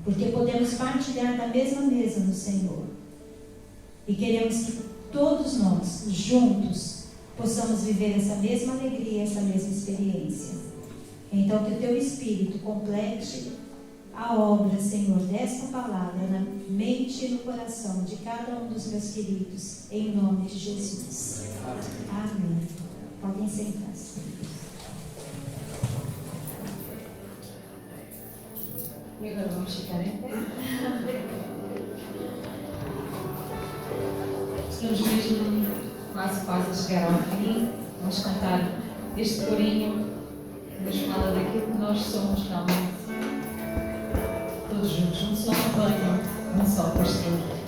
F: porque podemos partilhar da mesma mesa no Senhor. E queremos que todos nós, juntos, possamos viver essa mesma alegria, essa mesma experiência. Então, que o Teu Espírito complete a obra, Senhor, desta palavra na mente e no coração de cada um dos meus queridos, em nome de Jesus. Amém. Podem sentar-se.
D: E agora vamos ficar em pé. Estamos mesmo quase a chegar ao fim. Vamos cantar este corinho mas fala daquilo que nós somos realmente. Todos juntos, um só rebanho, um só pastor.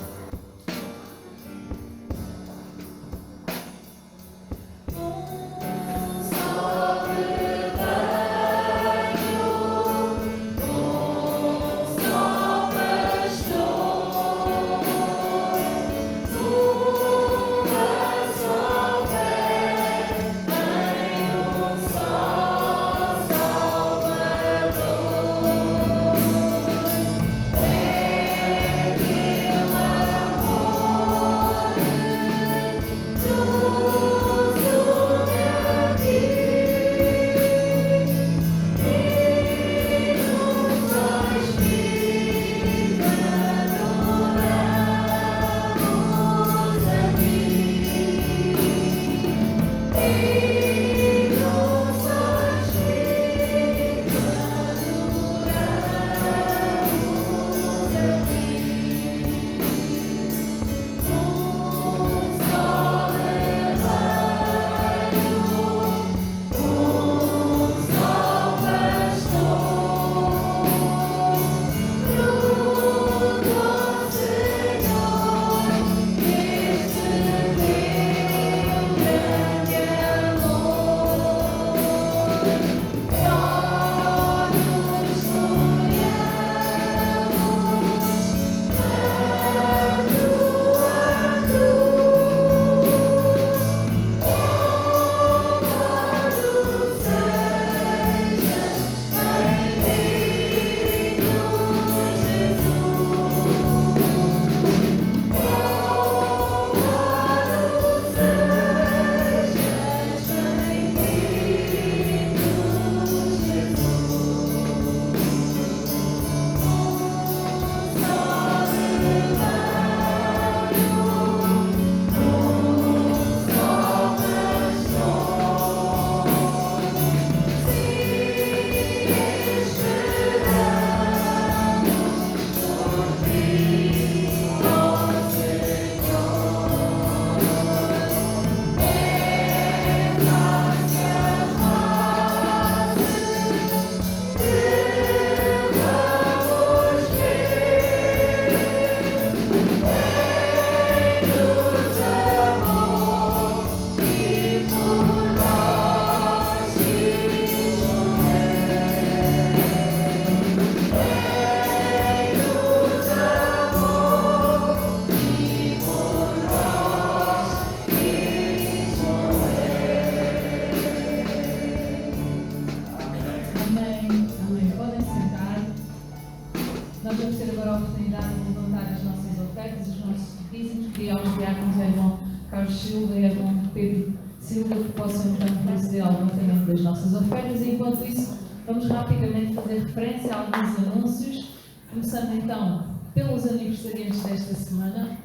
D: Vamos rapidamente fazer referência a alguns anúncios, começando então pelos aniversariantes desta semana.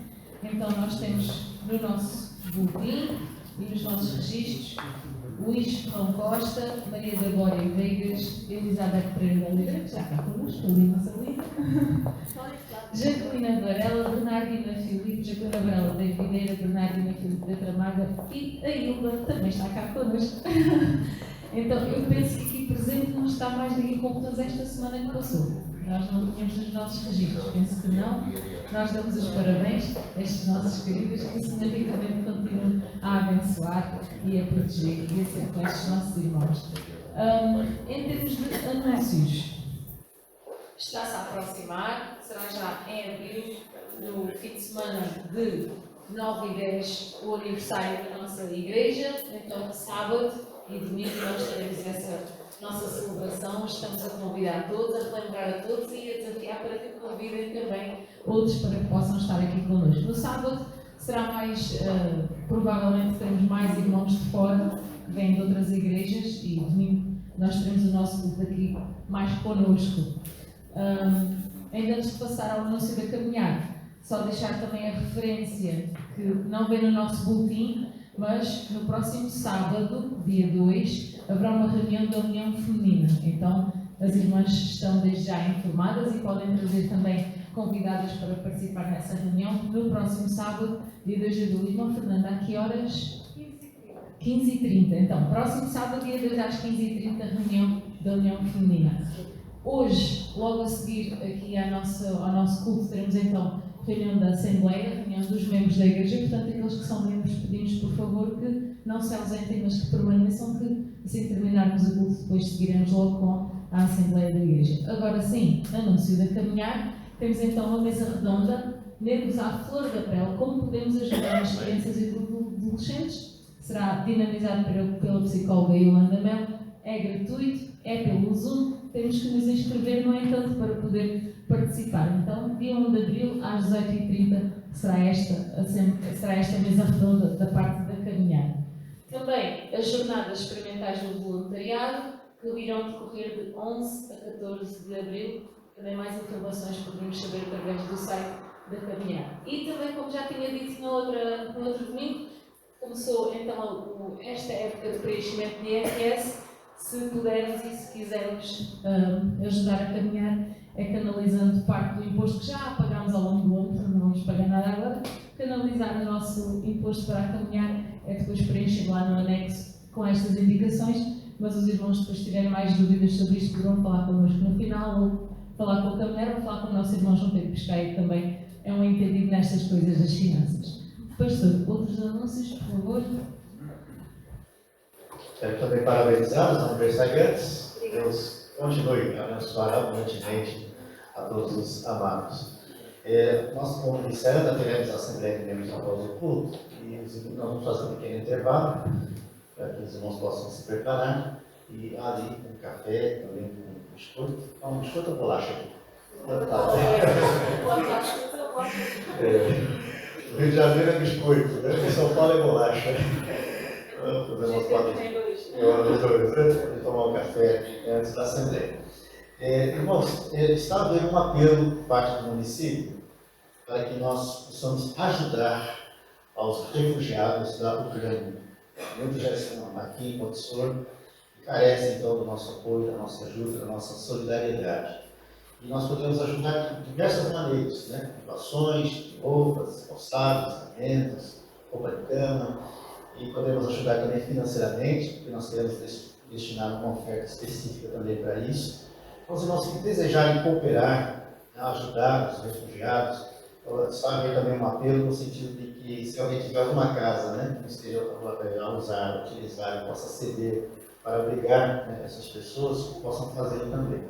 D: Então nós temos no nosso boletim e nos nossos registros Luís Ferrão Costa, Maria da Glória Vegas, Elizabeth Pereira da Oliveira, que já cá connosco, ali nossa linda, Jacqueline Varela, Bernardina Filipe, Jacqueline Varela da Videira, Bernardina Filipe da Tramada e a Hilda também está cá connosco. Então, eu penso que aqui presente não está mais ninguém com todas esta semana que passou. Nós não tínhamos nos nossos registros, penso que não. Nós damos os parabéns a estes nossos queridos que significativamente continuam a abençoar e a proteger e a ser com estes nossos irmãos. Em termos de anúncios, está-se a aproximar, será já em abril, no fim de semana de 9 e 10, o aniversário da nossa igreja, então sábado e domingo nós teremos essa nossa celebração. Estamos a convidar todos, a relembrar a todos e a desafiar para que convidem também outros para que possam estar aqui connosco. No sábado será mais, provavelmente teremos mais irmãos de fora, que vêm de outras igrejas, e domingo nós teremos o nosso culto aqui mais connosco. Ainda antes de passar ao anúncio da caminhada, só deixar também a referência que não vem no nosso boletim, mas no próximo sábado, dia 2, haverá uma reunião da União Feminina. Então, as irmãs estão desde já informadas e podem trazer também convidadas para participar nessa reunião no próximo sábado, dia 2 de abril. Irmã Fernanda, a que horas? 15h30.
E: 15h30. Então, próximo sábado, dia 2 às 15h30, reunião da União Feminina. Hoje, logo a seguir aqui ao nosso culto, teremos então reunião da Assembleia, reunião dos membros da Igreja, portanto, aqueles que são membros, pedimos por favor que não se ausentem, mas que permaneçam, que assim terminarmos o culto, depois seguiremos logo com a Assembleia da Igreja. Agora sim, anúncio da caminhar, temos então uma mesa redonda, nervos à flor da pele, como podemos ajudar as crianças e adolescentes, será dinamizado pela psicóloga Yolanda Mel, é gratuito, é pelo Zoom, temos que nos inscrever, no entanto, para poder participar. Então, dia 1 de abril, às 18h30, será esta mesa redonda da parte da caminhada. Também as jornadas experimentais do voluntariado, que irão decorrer de 11 a 14 de abril. Também mais informações poderemos saber através do site da caminhada. E também, como já tinha dito no outro domingo, começou então esta época de preenchimento de IRS. Se pudermos e se quisermos ajudar a caminhar, é canalizando parte do imposto que já pagámos ao longo do ano, portanto não vamos pagar nada agora. Canalizar o nosso imposto para a caminhar é depois preencher lá no anexo com estas indicações, mas os irmãos depois tiverem mais dúvidas sobre isto poderão falar connosco no final, ou falar com o caminhar, ou falar com o nosso irmão João Pedro Pescaia, que também é um entendido nestas coisas das finanças. Pastor, outros anúncios, por favor.
A: Quero também parabenizar os aniversariantes. Deus continue a abençoar abundantemente a todos os amados. Nós, como disseram, ainda teremos a Assembleia de Membros após o culto, e nós vamos fazer um pequeno intervalo, para que os irmãos possam se preparar. E ali, com café, também com biscoito. Um biscoito ou bolacha aqui? O Rio de Janeiro é biscoito, né? São Paulo é bolacha. Os irmãos podem tomar um café antes da Assembleia. Irmãos, está havendo um apelo por parte do município para que nós possamos ajudar aos refugiados da Ucrânia. Muitos já estão aqui em Monte Soro e carecem então do nosso apoio, da nossa ajuda, da nossa solidariedade. E nós podemos ajudar de diversas maneiras, né? Doações de roupas, calçados, alimentos, roupa de cama. E podemos ajudar também financeiramente, porque nós queremos destinar uma oferta específica também para isso. Então, os irmãos que desejarem cooperar, ajudar os refugiados, sabe também um apelo no sentido de que se alguém tiver alguma casa, né, que esteja a usar, utilizar, possa ceder para abrigar, né, essas pessoas, possam fazê-lo também.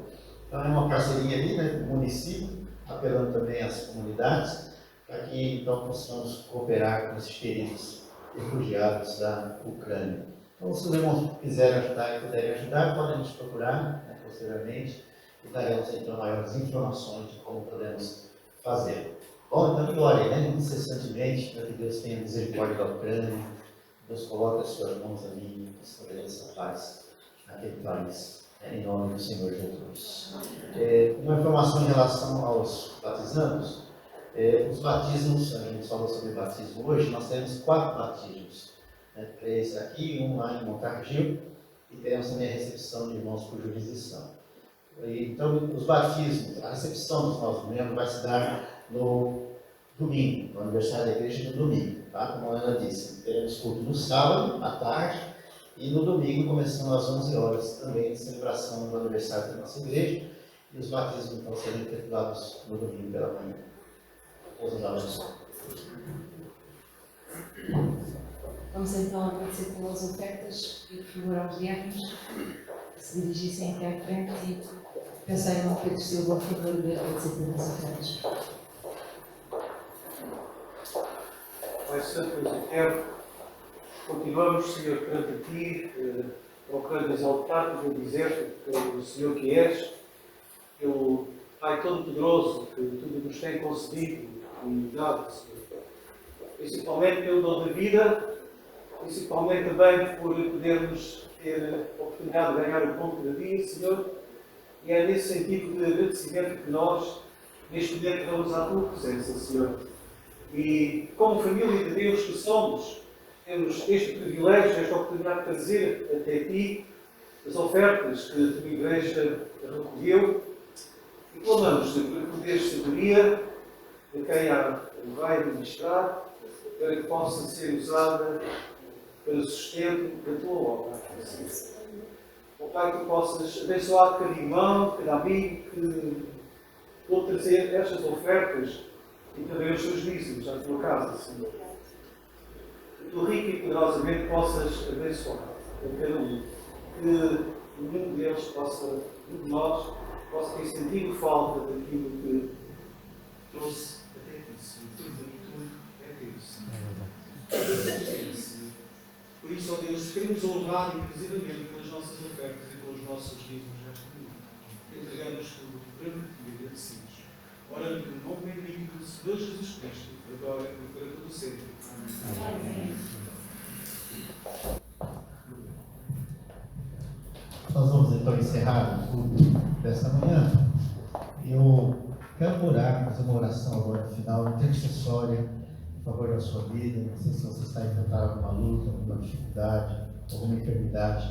A: Então é uma parceria ali, né, do município, apelando também às comunidades, para que então possamos cooperar com esses queridos refugiados da Ucrânia. Então, se os irmãos quiserem ajudar e puderem ajudar, podem nos procurar, né, posteriormente, e daremos então maiores informações de como podemos fazer. Bom, então que orem, né, incessantemente, para que Deus tenha misericórdia da Ucrânia, Deus coloque as suas mãos ali e estabeleça a paz naquele país, em nome do Senhor Jesus. Uma informação em relação aos batizandos. Os batismos, a gente falou sobre batismo hoje, nós temos 4 batismos, né? 3 aqui, um lá em Montargil, e teremos também a recepção de irmãos por jurisdição. Então, os batismos, a recepção dos novos membros vai se dar no domingo, no aniversário da igreja no domingo, tá? Como ela disse, teremos culto no sábado, à tarde, e no domingo, começando às 11 horas, também a celebração do aniversário da nossa igreja, e os batismos então serão efetuados no domingo pela manhã.
D: Vamos então agradecer pelas ofertas e por favor aos diáconos que se dirigissem até à frente e pensarem no Pedro Silva a favor de agradecer pelas ofertas.
G: Pai Santo Deus eterno, continuamos, Senhor, perante ti, procurando exaltar-te, bendizer-te pelo Senhor que és, pelo Pai Todo-Poderoso que tudo nos tem concedido e dado, Senhor. Principalmente pelo dom da vida, principalmente também por podermos ter a oportunidade de ganhar o pão cada dia, Senhor. E é nesse sentido de agradecimento que nós, neste momento, vamos à tua presença, Senhor. E como família de Deus que somos, temos este privilégio, esta oportunidade de trazer até ti as ofertas que a tua Igreja recolheu e clamamos, Senhor, por poderes sabedoria de quem a vai ministrar, para que possa ser usada para sustento da tua obra. Ó Pai, que tu possas abençoar cada irmão, cada amigo que vou trazer estas ofertas e também os seus dízimos à tua casa, Senhor. Que tu rico e poderosamente possas abençoar a cada um. Que nenhum deles possa, nenhum de nós, possa ter sentido falta daquilo que trouxe até ti, Senhor. Tudo é teu, Senhor. Por isso, ó Deus, queremos honrar inclusivamente pelas nossas ofertas e pelos nossos dízimos nesta manhã. Entregamos tudo para ti e agradecidos. Orando no nome bendito do Senhor Jesus Cristo, agora e para todo sempre. Amém.
A: Nós vamos então encerrar o culto desta manhã. Eu quero orar, fazer uma oração agora final, intercessória, em favor da sua vida. Não sei se você está enfrentando alguma luta, alguma dificuldade, alguma enfermidade.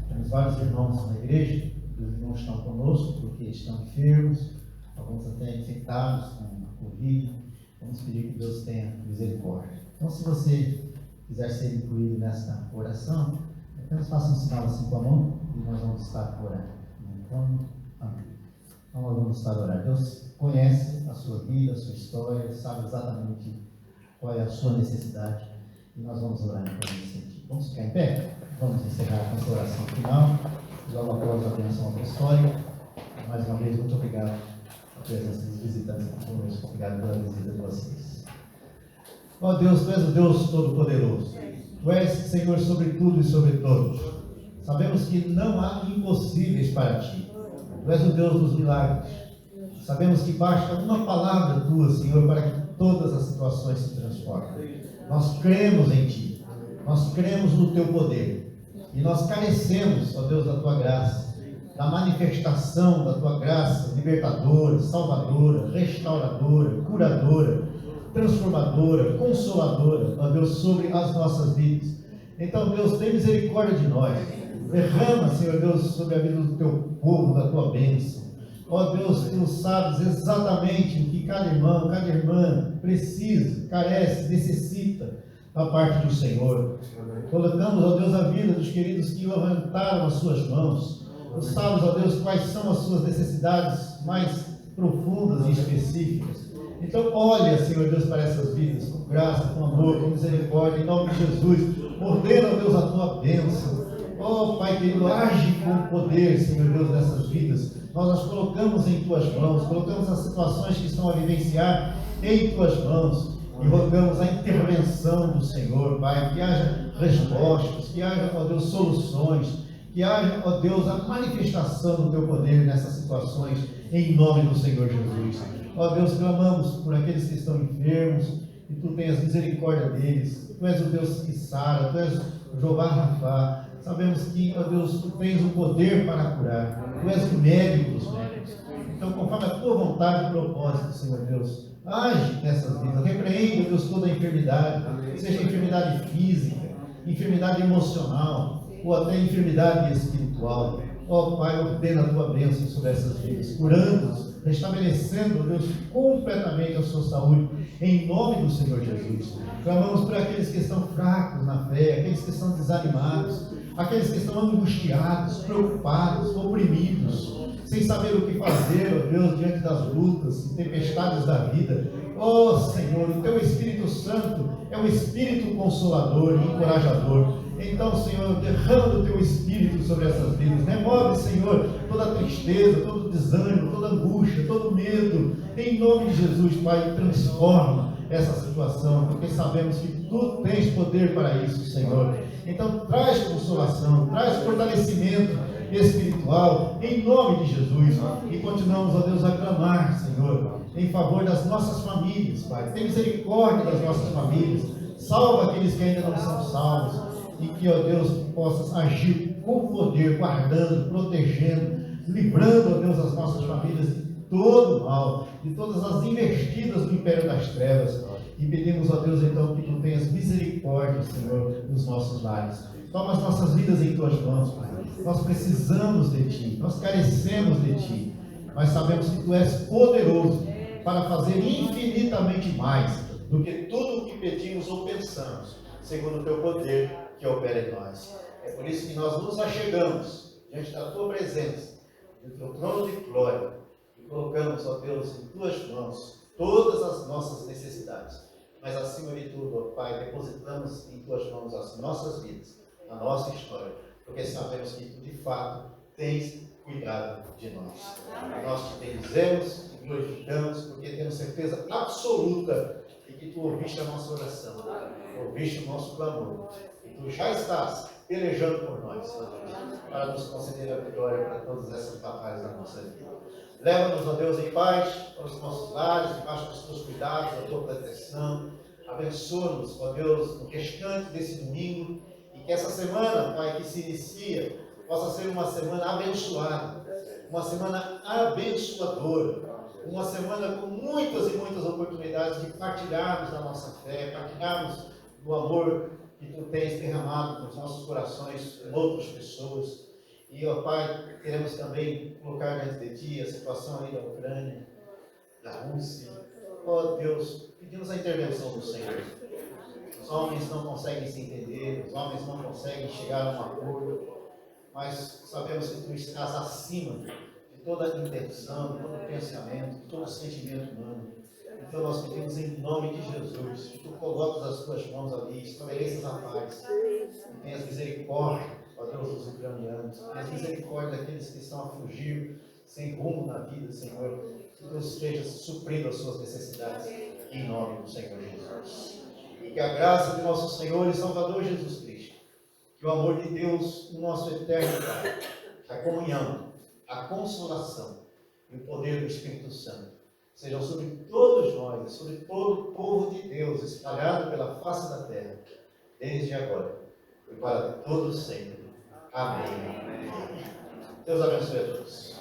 A: Temos vários irmãos na igreja, os irmãos estão conosco porque estão enfermos, alguns até infectados com Covid. Vamos pedir que Deus tenha misericórdia. Então, se você quiser ser incluído nesta oração, apenas faça um sinal assim com a mão e nós vamos estar orando. Então, amém. Então, nós vamos estar orando. Deus conhece a sua vida, a sua história, sabe exatamente qual é a sua necessidade e nós vamos orar para nesse sentido. Vamos ficar em pé? Vamos encerrar com essa oração final e logo após a bênção apostólica. Mais uma vez, muito obrigado pela presença dos visitantes aqui conosco. Obrigado pela visita de vocês. Ó Deus, Tu és o Deus Todo-Poderoso. Tu és Senhor sobre tudo e sobre todos. Sabemos que não há impossíveis para Ti. Tu és o Deus dos milagres. Sabemos que basta uma palavra Tua, Senhor, para que todas as situações se transformem. Nós cremos em Ti. Nós cremos no Teu poder. E nós carecemos, ó Deus, da Tua graça, da manifestação da Tua graça libertadora, salvadora, restauradora, curadora, transformadora, consoladora, ó Deus, sobre as nossas vidas. Então, Deus, tem misericórdia de nós. Derrama, Senhor Deus, sobre a vida do Teu povo, da Tua bênção. Ó Deus, Tu sabes exatamente o que cada irmão, cada irmã precisa, carece, necessita da parte do Senhor. Colocamos, ó Deus, a vida dos queridos que levantaram as suas mãos. Tu sabes, ó Deus, quais são as suas necessidades mais profundas e específicas. Então, olha, Senhor Deus, para essas vidas, com graça, com amor, com misericórdia, em nome de Jesus. Ordena, ó Deus, a Tua bênção. Ó Pai querido, age com poder, Senhor Deus, nessas vidas. Nós as colocamos em Tuas mãos, colocamos as situações que estão a vivenciar em Tuas mãos. E rogamos a intervenção do Senhor, Pai, que haja respostas, que haja, ó Deus, soluções, que haja, ó Deus, a manifestação do Teu poder nessas situações, em nome do Senhor Jesus. Ó Deus, clamamos por aqueles que estão enfermos, que Tu tenhas misericórdia deles. Tu és o Deus que sara, Tu és o Jeová Rafá. Sabemos que, ó Deus, Tu tens o poder para curar. Tu és o médico dos médicos. Então, conforme a Tua vontade e propósito, Senhor Deus, age nessas vidas. Repreende, ó Deus, toda a enfermidade. Seja enfermidade física, enfermidade emocional, ou até enfermidade espiritual. Ó Pai, ordena a Tua bênção sobre essas vidas, curando-os, restabelecendo, ó Deus, completamente a sua saúde, em nome do Senhor Jesus. Clamamos por aqueles que estão fracos na fé, aqueles que estão desanimados, aqueles que estão angustiados, preocupados, oprimidos, sem saber o que fazer, ó Deus, diante das lutas e tempestades da vida. Ó Senhor, o Teu Espírito Santo é um Espírito consolador e encorajador. Então, Senhor, derrama o Teu Espírito sobre essas vidas. Remove, Senhor, toda a tristeza, todo o desânimo, toda a angústia, todo o medo. Em nome de Jesus, Pai, transforma essa situação, porque sabemos que Tu tens poder para isso, Senhor. Então, traz consolação, traz fortalecimento espiritual, em nome de Jesus. E continuamos, ó Deus, a clamar, Senhor, em favor das nossas famílias, Pai. Tem misericórdia das nossas famílias. Salva aqueles que ainda não são salvos. E que, ó Deus, possas agir com poder, guardando, protegendo, livrando, ó Deus, as nossas famílias de todo mal, de todas as investidas do império das trevas. E pedimos, ó Deus, então, que Tu tenhas misericórdia, Senhor, nos nossos lares. Toma as nossas vidas em Tuas mãos, Pai. Nós precisamos de Ti, nós carecemos de Ti, mas sabemos que Tu és poderoso para fazer infinitamente mais do que tudo o que pedimos ou pensamos, segundo o teu poder que opera em nós. É por isso que nós nos achegamos diante da tua presença, do teu trono de glória, e colocamos, ó Deus, em tuas mãos todas as nossas necessidades. Mas acima de tudo, ó Pai, depositamos em tuas mãos as nossas vidas, a nossa história, porque sabemos que tu de fato tens cuidado de nós. Nós te bendizemos, te glorificamos, porque temos certeza absoluta de que tu ouviste a nossa oração, ouviste o nosso clamor, e tu já estás pelejando por nós, para nos conceder a vitória para todas essas batalhas da nossa vida. Leva-nos, ó Deus, em paz para os nossos lares, debaixo dos teus cuidados, da tua proteção. Abençoa-nos, ó Deus, no restante desse domingo, e que essa semana, Pai, que se inicia, possa ser uma semana abençoada, uma semana abençoadora, uma semana com muitas e muitas oportunidades de partilharmos da nossa fé, partilharmos do amor que tu tens derramado nos nossos corações com outras pessoas. E, ó Pai, queremos também colocar diante de ti a situação ali da Ucrânia, da Rússia. Ó Deus, pedimos a intervenção do Senhor. Os homens não conseguem se entender, os homens não conseguem chegar a um acordo, mas sabemos que tu estás acima de toda a intenção, de todo pensamento, de todo sentimento humano. Então nós pedimos em nome de Jesus que tu coloques as tuas mãos ali, estabeleças a paz, e tenhas misericórdia, ó Deus, dos ucranianos, tenhas misericórdia daqueles que estão a fugir sem rumo na vida, Senhor, que tu estejas suprindo as suas necessidades, em nome do Senhor Jesus. E que a graça de nosso Senhor e Salvador Jesus Cristo, que o amor de Deus, o nosso eterno Pai, a comunhão, a consolação e o poder do Espírito Santo sejam sobre todos nós, sobre todo o povo de Deus espalhado pela face da terra, desde agora e para todos sempre. Amém. Deus abençoe a todos.